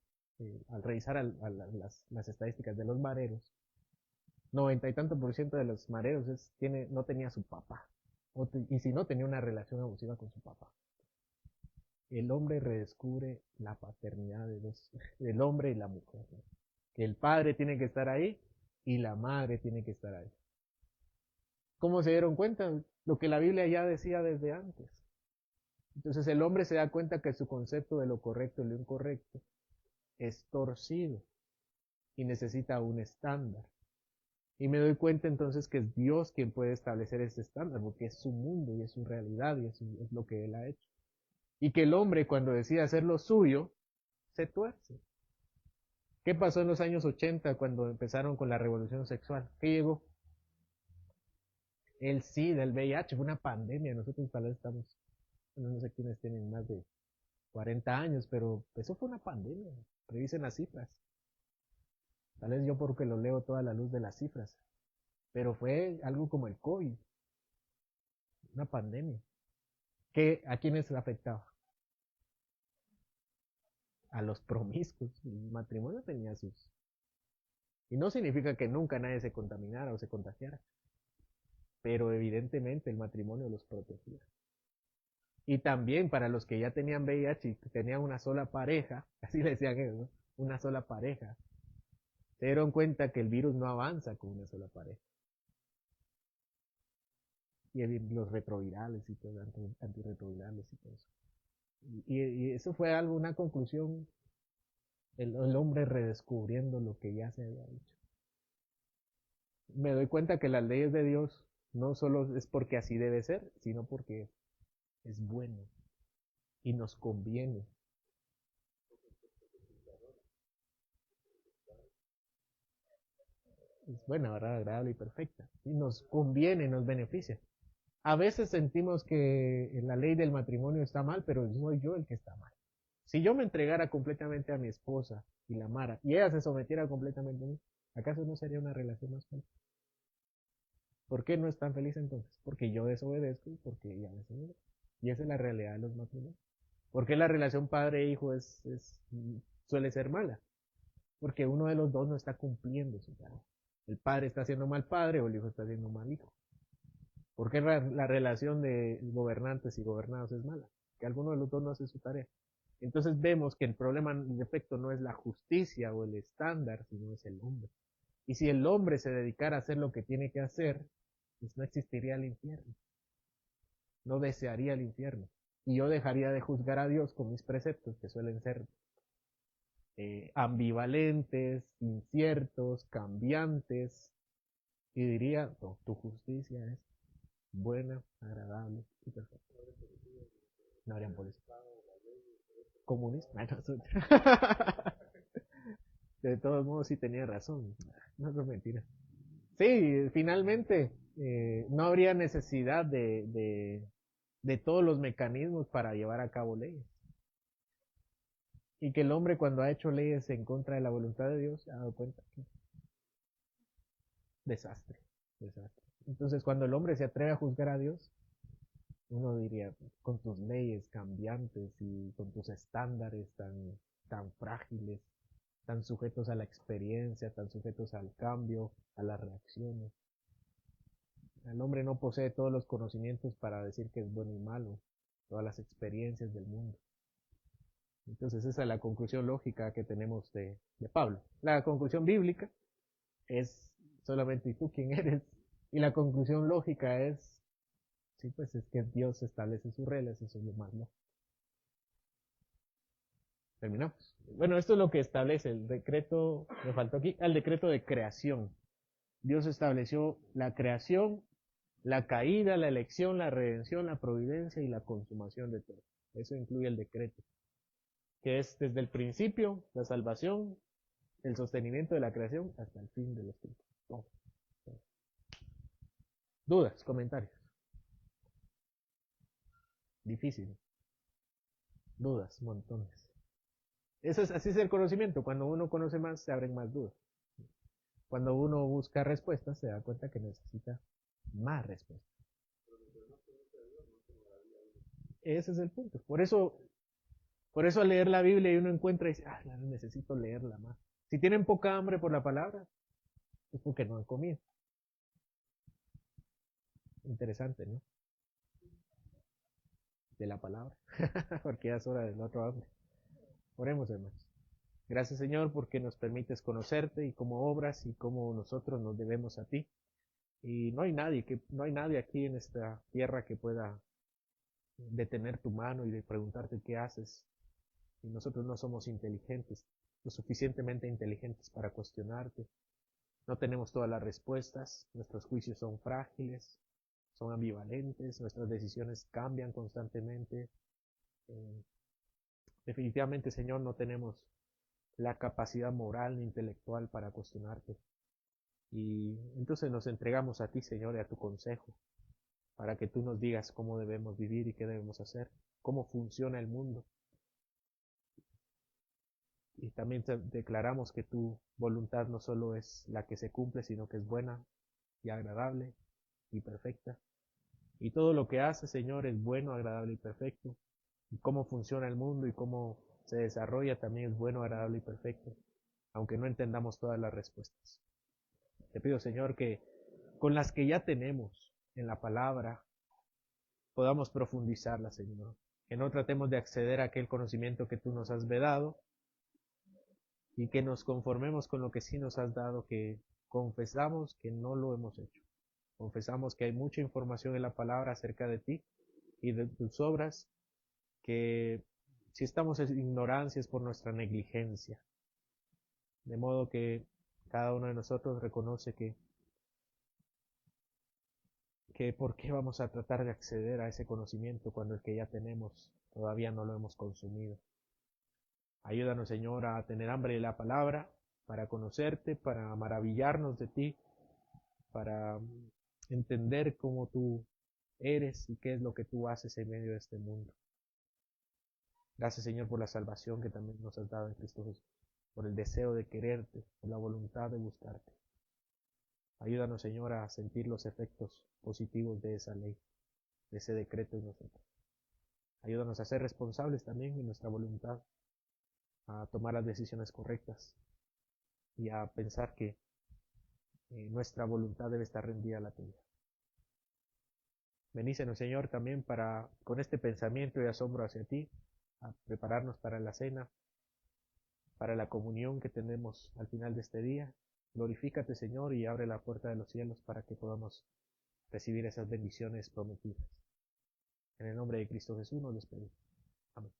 al revisar las estadísticas de los mareros, 90 y tanto por ciento de los mareros no tenía su papá. Y si no, tenía una relación abusiva con su papá. El hombre redescubre la paternidad del hombre y la mujer. ¿No? Que el padre tiene que estar ahí y la madre tiene que estar ahí. ¿Cómo se dieron cuenta? Lo que la Biblia ya decía desde antes. Entonces el hombre se da cuenta que su concepto de lo correcto y lo incorrecto es torcido y necesita un estándar. Y me doy cuenta entonces que es Dios quien puede establecer ese estándar, porque es su mundo y es su realidad y es lo que Él ha hecho. Y que el hombre cuando decide hacer lo suyo, se tuerce. ¿Qué pasó en los años 80 cuando empezaron con la revolución sexual? ¿Qué llegó? El SIDA, el VIH, fue una pandemia. Nosotros tal vez estamos, no sé quiénes tienen más de 40 años, pero eso fue una pandemia. Revisen las cifras. Tal vez yo porque lo leo toda la luz de las cifras. Pero fue algo como el COVID, una pandemia. ¿A quiénes afectaba? A los promiscuos. El matrimonio tenía sus... Y no significa que nunca nadie se contaminara o se contagiara. Pero evidentemente el matrimonio los protegía. Y también para los que ya tenían VIH y tenían una sola pareja, así le decían ellos, ¿no? Una sola pareja, se dieron cuenta que el virus no avanza con una sola pareja. Y los retrovirales y todo, antirretrovirales y todo eso. Y eso fue algo, una conclusión, el hombre redescubriendo lo que ya se había dicho. Me doy cuenta que las leyes de Dios no solo es porque así debe ser, sino porque es bueno y nos conviene. Es buena, ¿verdad? Agradable y perfecta. Y nos conviene, nos beneficia. A veces sentimos que la ley del matrimonio está mal, pero soy yo el que está mal. Si yo me entregara completamente a mi esposa y la amara, y ella se sometiera completamente a mí, ¿acaso no sería una relación más feliz? ¿Por qué no es tan feliz entonces? Porque yo desobedezco y porque ella desobedece. Y esa es la realidad de los matrimonios. ¿Por qué la relación padre-hijo suele ser mala? Porque uno de los dos no está cumpliendo su tarea. El padre está haciendo mal padre o el hijo está haciendo mal hijo. ¿Por qué la relación de gobernantes y gobernados es mala? Que alguno de los dos no hace su tarea. Entonces vemos que el problema en efecto no es la justicia o el estándar, sino es el hombre. Y si el hombre se dedicara a hacer lo que tiene que hacer, pues no existiría el infierno. No desearía el infierno. Y yo dejaría de juzgar a Dios con mis preceptos, que suelen ser ambivalentes, inciertos, cambiantes, y diría, no, tu justicia es buena, agradable y perfecta. No habrían policía. comunista. Ah, no, de todos modos sí tenía razón. No es mentira. Sí, finalmente no habría necesidad de todos los mecanismos para llevar a cabo leyes. Y que el hombre cuando ha hecho leyes en contra de la voluntad de Dios se ha dado cuenta que desastre, desastre. Entonces cuando el hombre se atreve a juzgar a Dios, uno diría, con tus leyes cambiantes y con tus estándares tan frágiles, tan sujetos a la experiencia, tan sujetos al cambio, a las reacciones. El hombre no posee todos los conocimientos para decir que es bueno y malo, todas las experiencias del mundo. Entonces esa es la conclusión lógica que tenemos de Pablo. La conclusión bíblica es solamente ¿y tú quién eres? Y la conclusión lógica es, sí, pues es que Dios establece sus reglas, eso es lo más lógico. Terminamos. Bueno, esto es lo que establece el decreto, me faltó aquí, el decreto de creación. Dios estableció la creación, la caída, la elección, la redención, la providencia y la consumación de todo. Eso incluye el decreto, que es desde el principio, la salvación, el sostenimiento de la creación, hasta el fin de los tiempos. Todo, todo. ¿Dudas? ¿Comentarios? Difícil. Dudas, montones. Eso es, así es el conocimiento. Cuando uno conoce más, se abren más dudas. Cuando uno busca respuestas, se da cuenta que necesita más respuestas. Ese es el punto. Por eso al leer la Biblia y uno encuentra y dice, ah, necesito leerla más. Si tienen poca hambre por la palabra, es porque no han comido. Interesante, ¿no? De la palabra. Porque ya es hora del otro hambre. Oremos, hermanos. Gracias, Señor, porque nos permites conocerte y cómo obras y cómo nosotros nos debemos a ti. Y no hay nadie aquí en esta tierra que pueda detener tu mano y de preguntarte qué haces. Y nosotros no somos inteligentes, lo suficientemente inteligentes para cuestionarte. No tenemos todas las respuestas, nuestros juicios son frágiles, son ambivalentes, nuestras decisiones cambian constantemente. Eh, Definitivamente, Señor, no tenemos la capacidad moral ni intelectual para cuestionarte. Y entonces nos entregamos a ti, Señor, y a tu consejo, para que tú nos digas cómo debemos vivir y qué debemos hacer, cómo funciona el mundo. Y también declaramos que tu voluntad no solo es la que se cumple, sino que es buena y agradable y perfecta. Y todo lo que hace, Señor, es bueno, agradable y perfecto. Y cómo funciona el mundo y cómo se desarrolla también es bueno, agradable y perfecto, aunque no entendamos todas las respuestas. Te pido, Señor, que con las que ya tenemos en la palabra podamos profundizarla, Señor. Que no tratemos de acceder a aquel conocimiento que tú nos has vedado y que nos conformemos con lo que sí nos has dado, que confesamos que no lo hemos hecho. Confesamos que hay mucha información en la palabra acerca de ti y de tus obras, que si estamos en ignorancia es por nuestra negligencia. De modo que cada uno de nosotros reconoce que por qué vamos a tratar de acceder a ese conocimiento cuando el que ya tenemos todavía no lo hemos consumido. Ayúdanos, Señor, a tener hambre de la palabra, para conocerte, para maravillarnos de ti, para entender cómo tú eres y qué es lo que tú haces en medio de este mundo. Gracias, Señor, por la salvación que también nos has dado en Cristo Jesús, por el deseo de quererte, por la voluntad de buscarte. Ayúdanos, Señor, a sentir los efectos positivos de esa ley, de ese decreto en nosotros. Ayúdanos a ser responsables también en nuestra voluntad, a tomar las decisiones correctas y a pensar que nuestra voluntad debe estar rendida a la tuya. Bendícenos, Señor, también para, con este pensamiento y asombro hacia ti, a prepararnos para la cena, para la comunión que tenemos al final de este día. Glorifícate, Señor, y abre la puerta de los cielos para que podamos recibir esas bendiciones prometidas. En el nombre de Cristo Jesús nos despedimos. Amén.